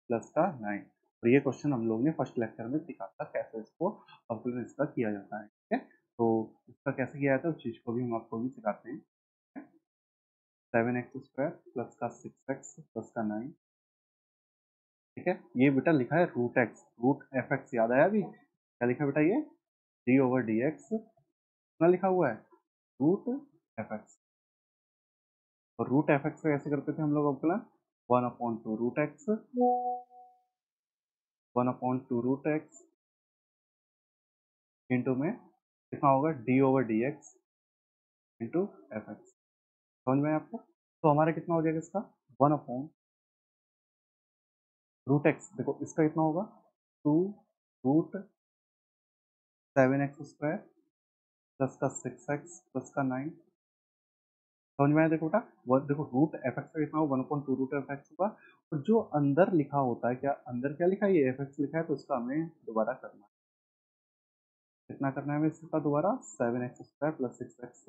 प्लस का 9, और ये क्वेश्चन हम लोग ने फर्स्ट लेक्चर में सीखा था कैसे इसको अवकलन इसका किया जाता है, ठीक है। तो इसका कैसे किया जाता है उस चीज़ को भी हम आपको भी सिखाते हैं। 7x स्क्वायर प्लस का 6x प्लस का 9, ठीक है। ये बेटा लिखा है root x, root f x याद आया अभी, क्या लिखा है बेटा ये, डी ओवर डी एक्स कितना लिखा हुआ है, रूट एफ एक्स। और रूट एफ एक्स का कैसे करते थे हम लोग अवकलन, 1/2 root x, 1/2 root x into में कितना होगा, d over d x into f x. समझ में आया आपको, तो हमारा कितना हो जाएगा इसका, 1 रूट एक्स, देखो इसका कितना होगा, 2 रूट 7x स्क्वायर प्लस का 6x प्लस का 9। समझ में आया देखो बेटा, वो देखो रूट एफ एक्स का कितना होगा, 1/2 रूट एफ एक्स होगा, और जो अंदर लिखा होता है, क्या अंदर क्या लिखा है, ये एफ एक्स लिखा है, तो इसका हमें दोबारा करना है। कितना करना है हमें इसका दोबारा, 7x square plus 6x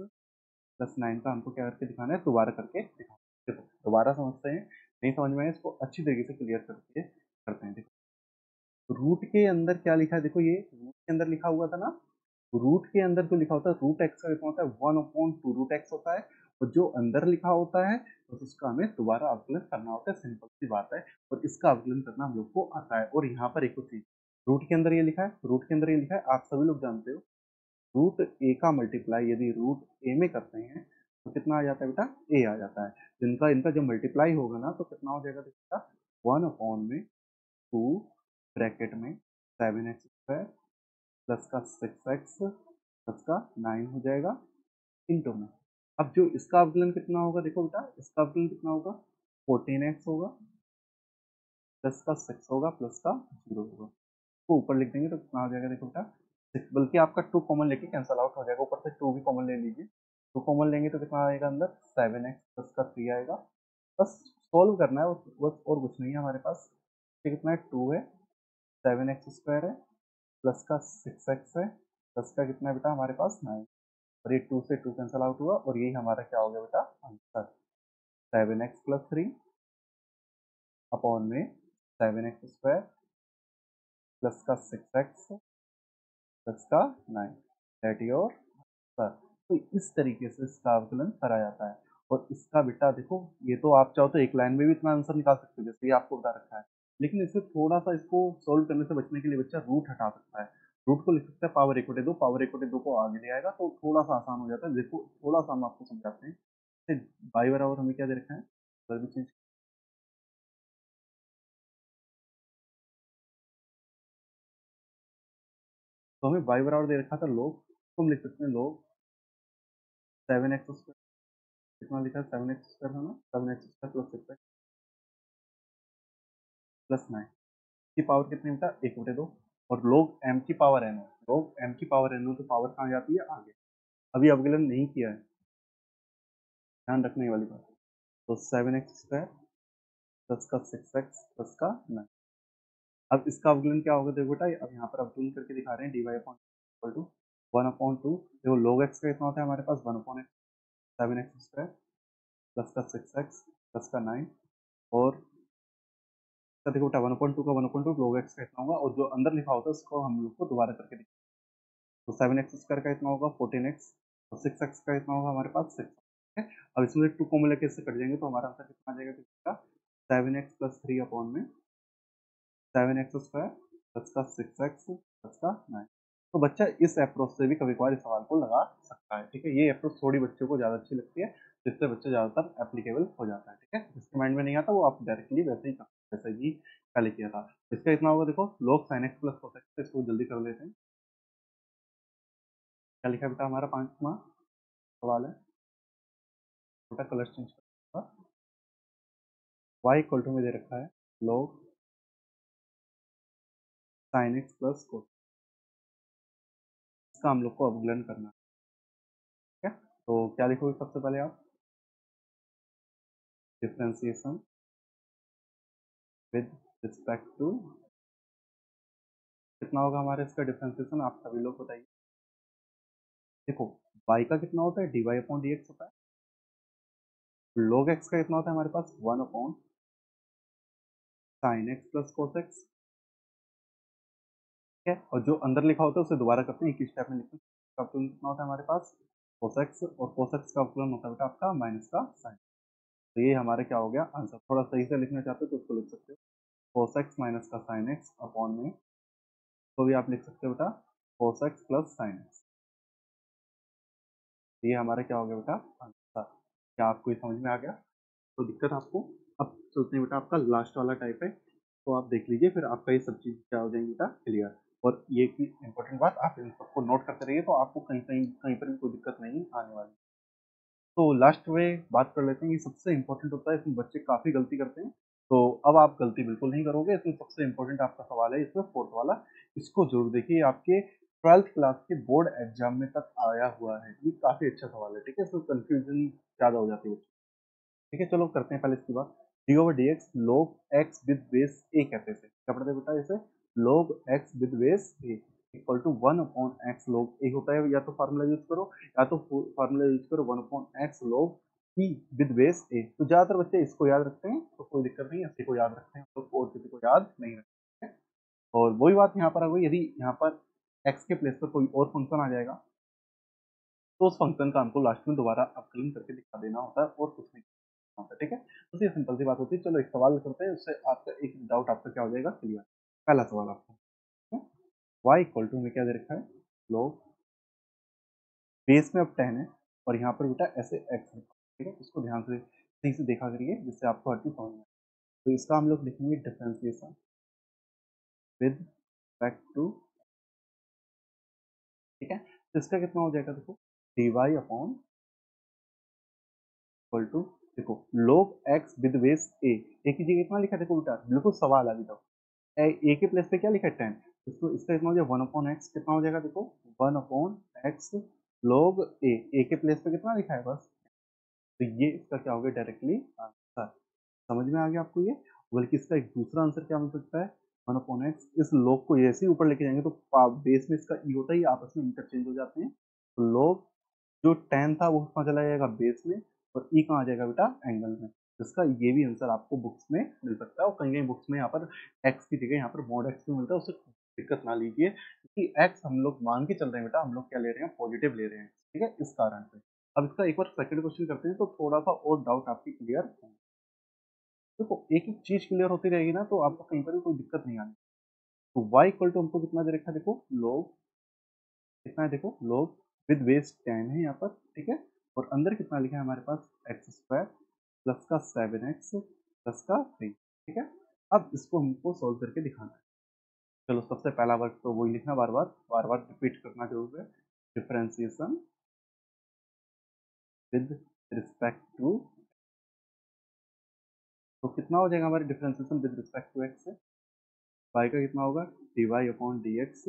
plus 9 का हमको क्या करके दिखाना है, दोबारा करके दिखाना है। देखो दोबारा समझते हैं, नहीं समझ में आए इसको अच्छी तरीके से क्लियर करके करते हैं। देखो रूट के अंदर क्या लिखा है, देखो ये रूट के अंदर लिखा हुआ था ना, रूट के अंदर जो लिखा होता है रूट एक्स का कितना होता है, 1/2 रूट एक्स होता है, और जो अंदर लिखा होता है तो उसका हमें दोबारा अवकलन करना होता है, सिंपल सी बात है। और इसका अवकलन करना हम लोग को आता है। और यहाँ पर एक और चीज, रूट के अंदर ये लिखा है, रूट के अंदर ये लिखा है, आप सभी लोग जानते हो, रूट ए का मल्टीप्लाई यदि रूट ए में करते हैं तो कितना आ जाता है बेटा, ए आ जाता है। इनका इनका जब मल्टीप्लाई होगा ना तो कितना हो जाएगा बेटा, 1/2 ब्रैकेट में 7x² प्लस का 6x प्लस का 9 हो जाएगा इंटू में। अब जो इसका अवकलन कितना होगा, देखो बेटा इसका अवकलन कितना होगा, 14x होगा प्लस का 6 होगा प्लस का 0 होगा। तो ऊपर लिख देंगे तो कितना हो जाएगा, देखो बेटा 6, बल्कि आपका 2 कॉमन लेके कैंसल आउट हो जाएगा, ऊपर से 2 भी कॉमन ले लीजिए। 2 कॉमन लेंगे तो कितना आएगा अंदर, 7x प्लस का 3 आएगा। बस सॉल्व करना है, बस और कुछ नहीं है हमारे पास। ये कितना है, 2 है, 7x² है प्लस का 6x है प्लस का कितना है बेटा हमारे पास 9, और ये 2 से 2 कैंसल आउट हुआ, और यही हमारा क्या हो गया बेटा आंसर, 7x प्लस 3 अपॉन में 7x² प्लस का 6x प्लस का 9, दैट योर आंसर। तो इस तरीके से इसका अवकलन करा जाता है। और इसका बेटा देखो, ये तो आप चाहो तो एक लाइन में भी इतना आंसर निकाल सकते हो जैसे ये आपको बता रखा है, लेकिन इसमें थोड़ा सा इसको सोल्व करने से बचने के लिए बच्चा रूट हटा सकता है। रूट को लिख सकता है power equal to 2, power equal to 2 को आगे ले आएगा तो थोड़ा सा आसान हो जाता है। देखो थोड़ा सा हम आपको समझाते हैं। बाई बराबर हमें क्या दे रखा है, अगर भी चीज, तो हमें बाई बराबर दे रखा था लोग, तो हम लिख सकते हैं लोग 7x², कितना लिखा है 7x² है ना, 7x² प्लस 6x प्लस 9 की पावर कितनी बेटा 1/2, और लोग m की पावर n हो, लोग m की पावर n हो तो पावर कहाँ जाती है आगे। अभी अवकलन नहीं किया है, ध्यान रखने वाली बात है। तो 7x² प्लस का 6x प्लस का 9। अब इसका अवकलन क्या होगा, देखो बेटा अब यहाँ पर अवकलन करके दिखा रहे हैं, dy अपॉन इक्वल टू 1/2, देखो log x का कितना होता है हमारे पास 1/x, 7x² प्लस का 6x प्लस का 9, और तो देखो बेटा 1/2 का 1/2 log x का इतना होगा, और जो अंदर लिखा होता है उसको हम लोग को दोबारा करके दिखा, तो 7x² का इतना होगा 14x, और 6x का इतना होगा हमारे पास 6, ठीक है। अब इसमें 2 कॉमन लेके इससे कट जाएंगे तो हमारा आंसर कितना आ जाएगा, कितना 7x प्लस 3 अपॉन में 7x² प्लस का 6x प्लस का 9। तो बच्चा इस अप्रोच से भी कभी कभार इस सवाल को लगा सकता है, ठीक है। ये अप्रोच थोड़ी बच्चों को ज़्यादा अच्छी लगती है, जिससे बच्चा ज़्यादातर एप्लीकेबल हो जाता है, ठीक है। जिसके माइंड में नहीं आता वो आप डायरेक्टली वैसे ही वैसे ही पहले किया था। इसका इतना होगा, देखो log sin x plus cos x, इसको जल्दी कर लेते हैं। क्या लिखा है बेटा हमारा 5वां सवाल है, बेटा कलर चेंज कर, y इक्वल टू में दे रखा है log sin x plus cos, इसका हम लोग को अवकलन करना है, ठीक है। तो क्या लिखोगे सबसे पहले आप, डिफरेंशिएशन विद रिस्पेक्ट टू, कितना होगा हमारे इसका डिफरेंशिएशन, आप सभी लोग बताइए। देखो y का कितना होता है, dy अपॉन डी होता है, log x का कितना होता है हमारे पास 1 upon sine x plus cos x, ठीक है। और जो अंदर लिखा होता है उसे दोबारा करते हैं, एक ही स्टेप में लिखते हैं। इसका अवकलन कितना होता है हमारे पास कोस एक्स, और कोस एक्स का अवकलन होता है बेटा आपका माइनस का साइन। तो ये हमारे क्या हो गया आंसर। थोड़ा सही से लिखना चाहते हो तो उसको लिख सकते हो कोस एक्स माइनस का साइन एक्स अपॉन में, तो भी आप लिख सकते हो बेटा cos x plus sine x. ये हमारा क्या हो गया बेटा आंसर। क्या आपको ये समझ में आ गया, तो दिक्कत आपको, अब चलते हैं बेटा आपका लास्ट वाला टाइप है, तो आप देख लीजिए फिर आपका ये सब चीज़ क्या हो जाएंगी बेटा क्लियर। और ये की इंपॉर्टेंट बात, आप इन सबको नोट करते रहिए तो आपको कहीं कहीं कहीं पर भी कोई दिक्कत नहीं आने वाली। तो लास्ट में बात कर लेते हैं, ये सबसे इंपॉर्टेंट होता है, इसमें बच्चे काफ़ी गलती करते हैं। तो अब आप गलती बिल्कुल नहीं करोगे, इसमें सबसे इंपॉर्टेंट आपका सवाल है इसमें फोर्थ वाला, इसको जरूर देखिए, आपके 12th क्लास के बोर्ड एग्जाम में तक आया हुआ है। ये काफ़ी अच्छा सवाल है, ठीक है, इसमें कंफ्यूजन ज़्यादा हो जाती है, ठीक है। चलो करते हैं पहले इसकी बात, d over d x log x with base a कहते थे, क्या पढ़ते बेटा इसे, log x with base a equal to 1 upon x log a होता है, या तो फार्मूला यूज करो, या तो फार्मूला यूज करो 1 upon x log e with base a. तो ज्यादातर बच्चे इसको याद रखते हैं तो कोई दिक्कत नहीं है, इसी को याद रखते हैं तो, और किसी को याद नहीं रखते हैं। और वही बात यहाँ पर आ गई, यदि यहाँ पर x के प्लेस पर कोई और फंक्शन आ जाएगा तो उस फंक्शन का हमको लास्ट में दोबारा अवकलन करके दिखा देना होता है, और कुछ नहीं करना होता है, ठीक है। तो ये सिंपल सी बात होती है। चलो एक सवाल करते हैं, उससे आपका एक डाउट आपका क्या हो जाएगा क्लियर। पहला सवाल आपका, y इक्वल टू में क्या दे रखा है लोग, बेस में अब 10 है, और यहाँ पर बेटा ऐसे x है, ठीक है। इसको ध्यान से सही से देखा करिए जिससे आपको हर चीज समझ में आए। तो इसका हम लोग लिखेंगे डिफरेंशिएशन विद रिस्पेक्ट टू, ठीक है। तो इसका कितना हो जाएगा देखो, dy अपॉन इक्वल टू, देखो log x with base a, a की जगह कितना लिखा है देखो उल्टा, बिल्कुल सवाल आ गया। ए के प्लेस पे क्या लिखा है 10, इसको इसका कितना हो जाएगा 1 अपॉन एक्स, कितना हो जाएगा देखो 1 अपॉन एक्स log ए के प्लेस पे कितना लिखा है बस, तो ये इसका क्या हो गया डायरेक्टली आंसर। समझ में आ गया आपको ये। बल्कि इसका एक दूसरा आंसर क्या मिल सकता है, 1 अपॉन एक्स, इस log को ऐसे ही ऊपर लेके जाएंगे तो बेस में इसका ई होता ही आपस में इंटरचेंज हो जाते हैं, तो log जो 10 था वो कहाँ चला जाएगा बेस में, और ई कहाँ आ जाएगा बेटा एंगल में। इसका ये भी आंसर आपको बुक्स में मिल सकता है, और कहीं कहीं बुक्स में यहाँ पर एक्स की जगह यहाँ पर मॉड एक्स भी मिलता है, उससे दिक्कत ना लीजिए, क्योंकि एक्स हम लोग मान के चल रहे हैं बेटा, हम लोग क्या ले रहे हैं पॉजिटिव ले रहे हैं, ठीक है, इस कारण से। अब इसका एक बार सेकंड क्वेश्चन करते हैं तो थोड़ा सा और डाउट आपकी क्लियर होंगे। देखो एक एक चीज क्लियर होती रहेगी ना तो आपको कहीं पर भी कोई दिक्कत नहीं आनी। तो y इक्वल टू हमको कितना दे रखा है देखो, लोग कितना है देखो, लोग विद बेस 10 है यहाँ पर, ठीक है, और अंदर कितना लिखा है हमारे पास एक्स स्क्वायर प्लस का 7x प्लस का 3, ठीक है। अब इसको हमको सोल्व करके दिखाना है। चलो सबसे पहला वर्क तो वही लिखना, बार बार रिपीट करना जरूर है, डिफरेंशिएशन विद रिस्पेक्ट टू, तो कितना हो जाएगा हमारे differentiation with respect to x से, y का कितना होगा dy upon d x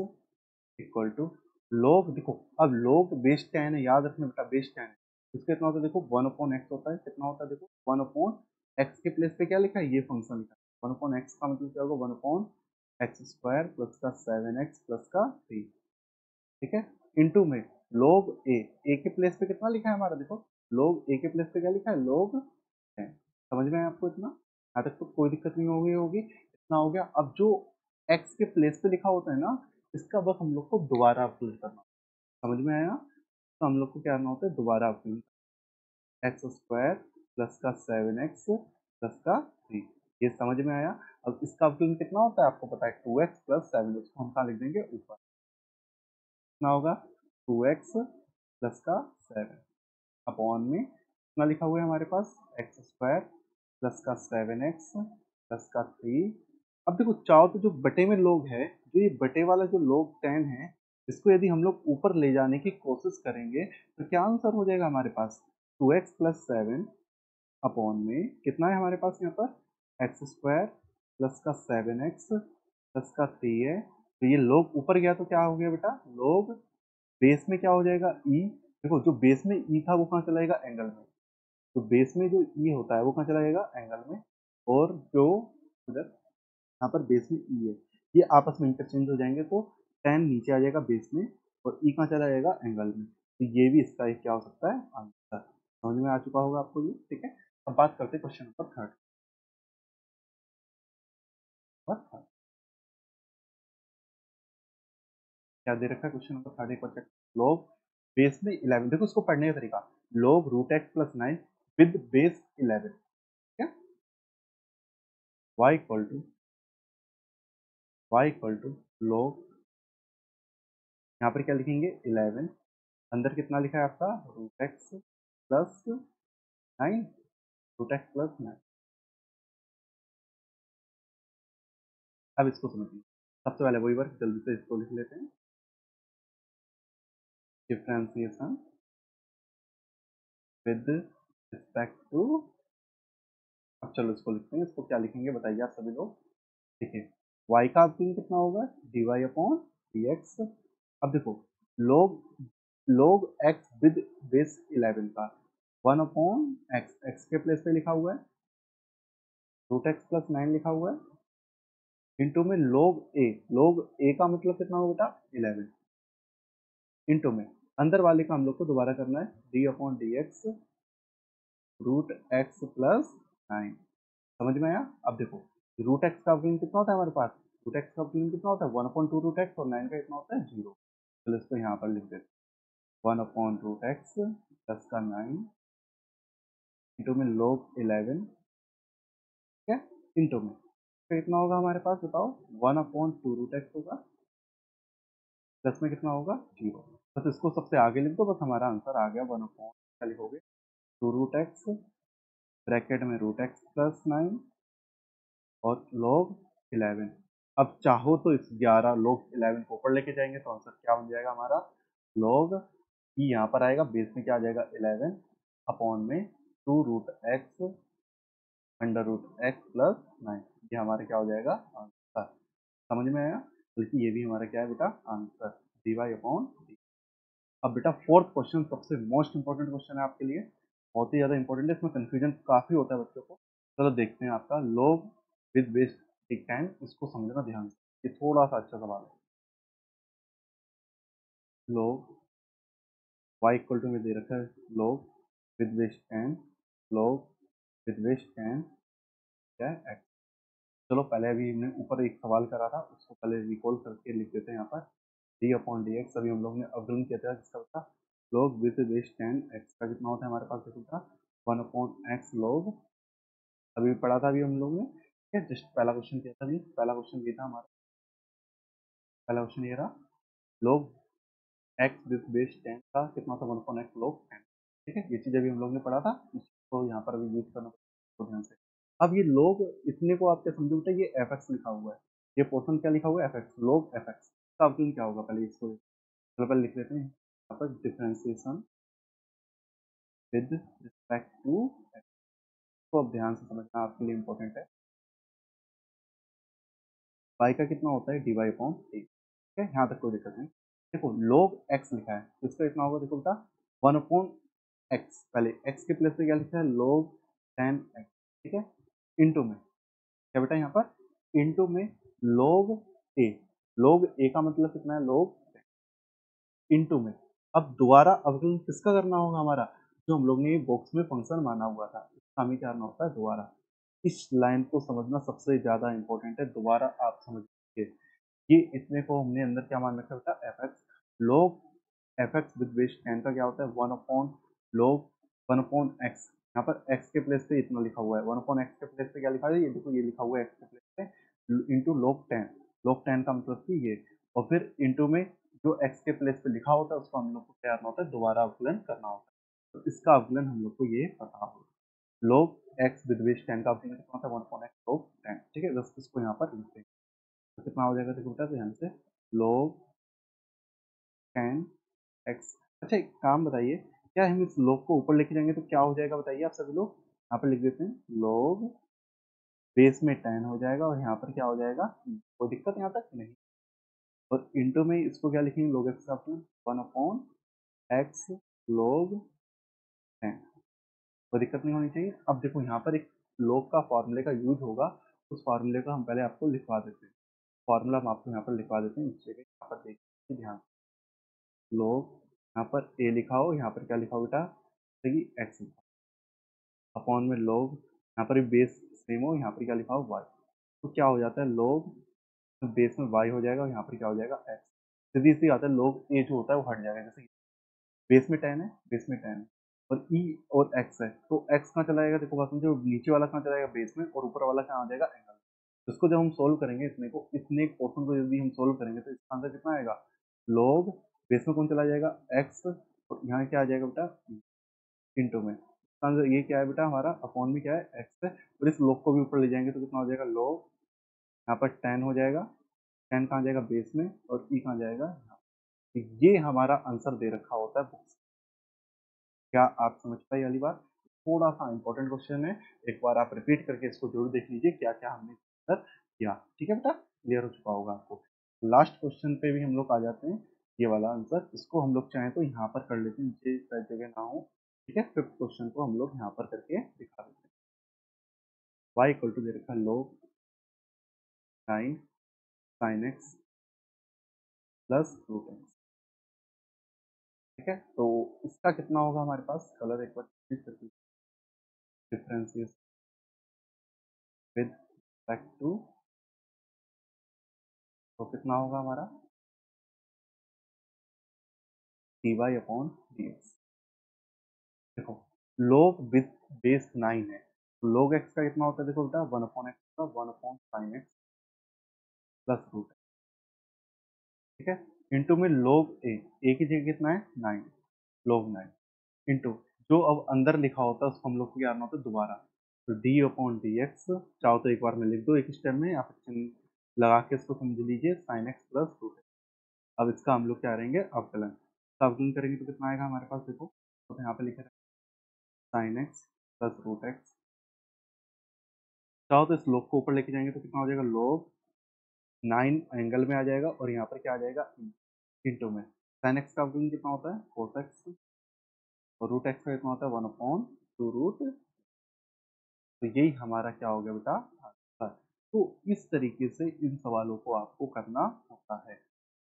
equal to log, देखो अब log बेस 10 है, याद रखना बेटा बेस 10 है, इसका कितना होता है देखो 1 अपॉन एक्स होता है, कितना होता है देखो 1 अपॉन एक्स के प्लेस पे क्या लिखा है ये फंक्शन लिखा है, 1 अपॉन एक्स का मतलब क्या होगा 1 अपॉन एक्स स्क्वायर प्लस का 7x प्लस का 3, ठीक है, इनटू में log ए के प्लेस पे कितना लिखा है हमारा देखो, log ए के प्लेस पे क्या लिखा है log 10, समझ में आया आपको इतना, यहाँ तक तो कोई दिक्कत नहीं होगी इतना हो गया। अब जो x के प्लेस पे लिखा होता है ना, इसका बस हम लोग को दोबारा फिल करना, समझ में आया, तो हम लोग को क्या करना होता है दोबारा फिल, एक्स स्क्वायर प्लस का 7x प्लस का 3, ये समझ में आया। अब इसका अवकलन कितना होता है आपको पता है 2x प्लस 7, उसको हम कहाँ लिख देंगे ऊपर, कितना होगा 2x प्लस का 7 अपॉन में कितना लिखा हुआ है हमारे पास एक्स स्क्वायर प्लस का 7x प्लस का 3। अब देखो चाहो तो जो बटे में लोग है, जो ये बटे वाला जो लोग 10 है, इसको यदि हम लोग ऊपर ले जाने की कोशिश करेंगे तो क्या आंसर हो जाएगा हमारे पास 2x प्लस 7 अपॉन में कितना है हमारे पास यहाँ पर एक्स स्क्वायर प्लस का 7x प्लस का 3 है, तो ये लोग ऊपर गया तो क्या हो गया बेटा लोग बेस में क्या हो जाएगा ई, देखो जो बेस में ई था वो कहाँ चला जाएगा एंगल में, तो बेस में जो ई होता है वो कहाँ चला जाएगा एंगल में, और जो उधर यहाँ पर बेस में ई है ये आपस में इंटरचेंज हो जाएंगे, तो टेन नीचे आ जाएगा बेस में और ई कहाँ चला जाएगा एंगल में, तो ये भी इसका एक क्या हो सकता है आंसर। समझ में आ चुका होगा आपको ये, ठीक है। अब बात करते हैं क्वेश्चन नंबर थर्ड पर, क्या दे रखा है क्वेश्चन नंबर थर्ड, एक बार चेक, लॉग बेस में 11, देखो इसको पढ़ने का तरीका, log root x plus 9 with base 11, ठीक है, y इक्वल टू लॉग, यहाँ पर क्या लिखेंगे 11, अंदर कितना लिखा है आपका root x plus 9, root x plus 9। अब इसको समझिए, सबसे पहले वही वर्क जल्दी से इसको लिख लेते हैं, डिफरेंशिएशन विद रिस्पेक्ट टू, अब चलो इसको लिखते हैं, इसको क्या लिखेंगे बताइए आप सभी लोग, देखिए y का अवकलन कितना होगा dy अपॉन dx, अब देखो log x विद बेस 11 का 1 अपॉन x के प्लेस पे लिखा हुआ है, रूट एक्स प्लस 9 लिखा हुआ है, इंटू में log a का मतलब कितना होगा बेटा 11, इंटू में अंदर वाले का हम लोग को दोबारा करना है d upon d x root x plus 9, समझ में आया। अब देखो रूट एक्स का अवकलन कितना होता है हमारे पास, रूट एक्स का अवकलन कितना होता है 1/2 रूट एक्स, और 9 का कितना होता है 0, चलो इसको यहाँ पर लिख देते हैं 1/√x प्लस का 9 इंटू में log 11, ठीक है, इंटू में फिर कितना होगा हमारे पास बताओ 1/2√x होगा, प्लस में कितना होगा 0, बस इसको सबसे आगे लिख दो, बस हमारा आंसर आ गया 1 अपॉन क्या लिखोगे 2√x ब्रैकेट में रूट एक्स प्लस 9 और log 11। अब चाहो तो इस 11 log 11 को ऊपर लेके जाएंगे तो आंसर क्या बन जाएगा हमारा, log ई यहाँ पर आएगा, बेस में क्या आ जाएगा 11 अपॉन में 2√x √x प्लस 9। ये हमारा क्या हो जाएगा आंसर। समझ में आया, बल्कि ये भी हमारा क्या है बेटा आंसर, dy अपॉन डी। अब बेटा फोर्थ क्वेश्चन सबसे मोस्ट इंपॉर्टेंट क्वेश्चन है आपके लिए, बहुत ही ज्यादा इंपॉर्टेंट है, इसमें कंफ्यूजन काफी होता है बच्चों को। चलो देखते हैं आपका log विद बेस tan, इसको समझना ध्यान से, ये थोड़ा सा अच्छा सवाल है। log y इक्वल टू में दे रखा है log with base tan, log with base tan क्या है x। चलो पहले अभी हमने ऊपर एक सवाल करा था, उसको पहले रिकॉल करके लिख देते हैं यहाँ पर, डी अपॉन डी एक्स। अभी हम लोग ने अवकलन किया था जिसका था log with base tan x का कितना होता है हमारे पास, देखो था 1/x log, अभी पढ़ा था अभी हम लोग ने, ठीक है। जस्ट पहला क्वेश्चन किया था, अभी पहला क्वेश्चन ये था हमारा, पहला क्वेश्चन ये रहा, log x with base tan का कितना था 1/x log tan, ठीक है। ये चीज अभी हम लोग ने पढ़ा था, इसको यहाँ पर अभी यूज करना तो ध्यान से। अब ये log, इतने को आप क्या समझो बेटा, ये fx लिखा हुआ है, ये पोर्शन क्या लिखा हुआ है fx, log fx का अवकलन क्या होगा, पहले इसको चलो पहले लिख लेते हैं यहाँ पर, differentiation with respect to x, तो अब ध्यान से समझना आपके लिए इंपॉर्टेंट है। y का कितना होता है dy अपॉन डी, ठीक है, यहाँ तक कोई दिक्कत नहीं। देखो log x लिखा है तो इसका कितना होगा, देखो बेटा 1/x, पहले x के प्लेस पे क्या लिखा है log tan x, ठीक है, इंटू में क्या बेटा यहाँ पर इंटू में log a, log a का मतलब कितना है log इंटू में। अब दोबारा अवकलन किसका करना होगा हमारा, जो हम लोग ने बॉक्स में फंक्शन माना हुआ था, इसका हमें क्या करना होता है दोबारा। इस लाइन को समझना सबसे ज्यादा इंपॉर्टेंट है, दोबारा आप समझिए। ये इतने को हमने अंदर क्या मान रखा था एफ एक्स, लोग F x with base ten का क्या होता है 1/x, यहाँ पर x के प्लेस पे इतना लिखा हुआ है, 1/x के प्लेस पे क्या लिखा है, ये देखो ये लिखा हुआ है x के प्लेस पे इंटू log 10 का मतलब कि ये, और फिर इंटू में जो x के प्लेस पे लिखा होता है उसको हम लोग को क्या करना होता है, दोबारा अवकलन करना होता है। तो इसका अवकलन हम लोग को ये पता होगा, log x विद बेस 10 का अवकलन कितना होता है 1/x log 10, ठीक है। बस इसको यहाँ पर लिखते हैं तो कितना हो जाएगा, देखो बेटा ध्यान से, log 10 x। अच्छा एक काम बताइए, क्या हम इस log को ऊपर लेके जाएंगे तो क्या हो जाएगा बताइए आप सभी लोग, यहाँ पर लिख देते हैं log बेस में 10 हो जाएगा और यहाँ पर क्या हो जाएगा, कोई दिक्कत यहाँ तक नहीं। और इंटू में इसको क्या लिखेंगे log x का अपना 1/x log 10, कोई दिक्कत नहीं होनी चाहिए। अब देखो यहाँ पर एक log का फॉर्मूले का यूज होगा, उस फॉर्मूले का हम पहले आपको लिखवा देते हैं, फॉर्मूला हम आपको यहाँ पर लिखवा देते हैं इस जगह, यहाँ पर देखिए ध्यान, log यहाँ पर a लिखा हो, यहाँ पर क्या लिखा हो बेटा, देखिए x अपॉन में log, यहाँ पर भी बेस सेम हो, यहाँ पर क्या लिखा हो y, तो क्या हो जाता है log बेस में y हो जाएगा और यहाँ पर क्या हो जाएगा x। सीधी सी आता है log a जो होता है वो हट जाएगा, जैसे बेस में 10 है, बेस में 10 है और e और x है, तो x कहाँ चला जाएगा, देखो बात समझो, नीचे वाला कहाँ चला जाएगा बेस में और ऊपर वाला कहाँ आ जाएगा एंगल। तो इसको जब हम सोल्व करेंगे, इतने पोर्शन को यदि हम सोल्व करेंगे तो इसका आंसर कितना आएगा, log बेस में कौन चला जाएगा x और यहाँ क्या आ जाएगा बेटा इंटू में, इसका आंसर ये क्या है बेटा हमारा अपॉन में क्या है x है, और इस log को भी ऊपर ले जाएंगे तो कितना हो जाएगा log, यहाँ पर 10 हो जाएगा, 10 कहाँ जाएगा बेस में और e कहाँ जाएगा यहाँ। तो ये हमारा आंसर दे रखा होता है बुक्स। क्या आप समझ पाए वाली बात, थोड़ा सा इंपॉर्टेंट क्वेश्चन है, एक बार आप रिपीट करके इसको जरूर देख लीजिए क्या क्या हमने आंसर किया, ठीक है बेटा, क्लियर हो चुका होगा आपको। लास्ट क्वेश्चन पे भी हम लोग आ जाते हैं, ये वाला आंसर, इसको हम लोग चाहें तो यहाँ पर कर लेते हैं, नीचे शायद जगह ना हो, ठीक है। फिफ्थ क्वेश्चन को हम लोग यहाँ पर करके दिखा देते हैं। y इक्वल टू दे रखा log 9 sin x plus root x, ठीक है। तो इसका कितना होगा हमारे पास, कलर एक बार डिफरेंशिएशन विद रिस्पेक्ट टू, तो कितना होगा हमारा dy अपॉन dx। देखो log विद बेस 9 है, तो log x का कितना होता है, देखो बेटा 1/x का 1/sin x प्लस रूट, ठीक है, इंटू में log a की जगह कितना है 9, log 9 इंटू जो अब अंदर लिखा होता है उसको हम लोग को क्या करना होता है दोबारा, तो डी अपॉन डी एक्स, चाहो तो एक बार में लिख दो एक स्टेप में, या फिर चिन्ह लगा के इसको समझ लीजिए sine x plus root x. अब इसका हम लोग क्या करेंगे, अवकलन। तो अवकलन करेंगे तो कितना आएगा हमारे पास, देखो तो यहाँ पे लिखे sine x plus root x. चाहो तो इस लोग को ऊपर लेके जाएंगे तो कितना हो जाएगा, लोग 9 एंगल में आ जाएगा, और यहाँ पर क्या आ जाएगा, इंटू में। साइन एक्स का अवकलन कितना होता है, कोस एक्स, और रूट एक्स का कितना होता है, 1/2 रूट। तो यही हमारा क्या हो गया बेटा, आंसर। तो इस तरीके से इन सवालों को आपको करना होता है।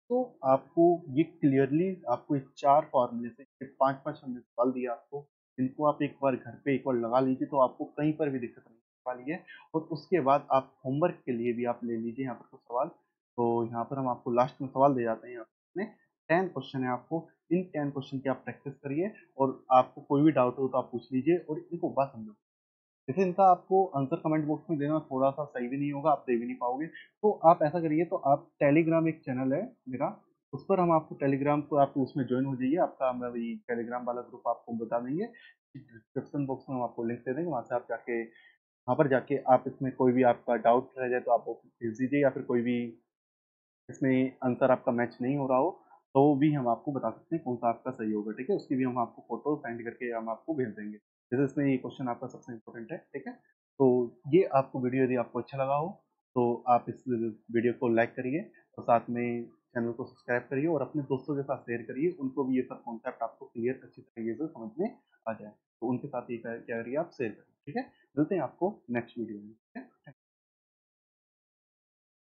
तो आपको ये क्लियरली आपको ये 4 फॉर्मूले से 5-5 हमने सवाल दिया आपको, इनको आप एक बार घर पे एक बार लगा लीजिए तो आपको कहीं पर भी दिक्कत नहीं होने वाली है। और उसके बाद आप होमवर्क के लिए भी आप ले लीजिए यहाँ पर कुछ सवाल। तो यहाँ पर हम आपको लास्ट में सवाल दे जाते हैं, यहाँ पे 10 क्वेश्चन है आपको, इन 10 क्वेश्चन की आप प्रैक्टिस करिए, और आपको कोई भी डाउट हो तो आप पूछ लीजिए और इनको बस समझो। जैसे इनका आपको आंसर कमेंट बॉक्स में देना थोड़ा सा सही भी नहीं होगा, आप दे भी नहीं पाओगे। तो आप ऐसा करिए, तो आप टेलीग्राम एक चैनल है मेरा, उस पर हम आपको टेलीग्राम को आप उसमें ज्वाइन हो जाइए, आपका मैं वही टेलीग्राम वाला ग्रुप आपको बता देंगे, डिस्क्रिप्शन बॉक्स में हम आपको लिंक दे देंगे, वहाँ से आप जाके वहाँ पर जाके आप इसमें कोई भी आपका डाउट रह जाए तो आप वो भेज दीजिए, या फिर कोई भी इसमें आंसर आपका मैच नहीं हो रहा हो तो भी हम आपको बता सकते हैं कौन सा आपका सही होगा, ठीक है। उसकी भी हम आपको फोटो सेंड करके हम आपको भेज देंगे, जैसे इसमें ये क्वेश्चन आपका सबसे इंपॉर्टेंट है, ठीक है। तो ये आपको वीडियो यदि आपको अच्छा लगा हो तो आप इस वीडियो को लाइक करिए, और साथ में चैनल को सब्सक्राइब करिए, और अपने दोस्तों के साथ शेयर करिए, उनको भी ये सब कॉन्सेप्ट आपको क्लियर अच्छी तरीके से समझ में आ जाए, तो उनके साथ ये क्या करिए, आप शेयर करिए, ठीक है। मिलते हैं आपको नेक्स्ट वीडियो में।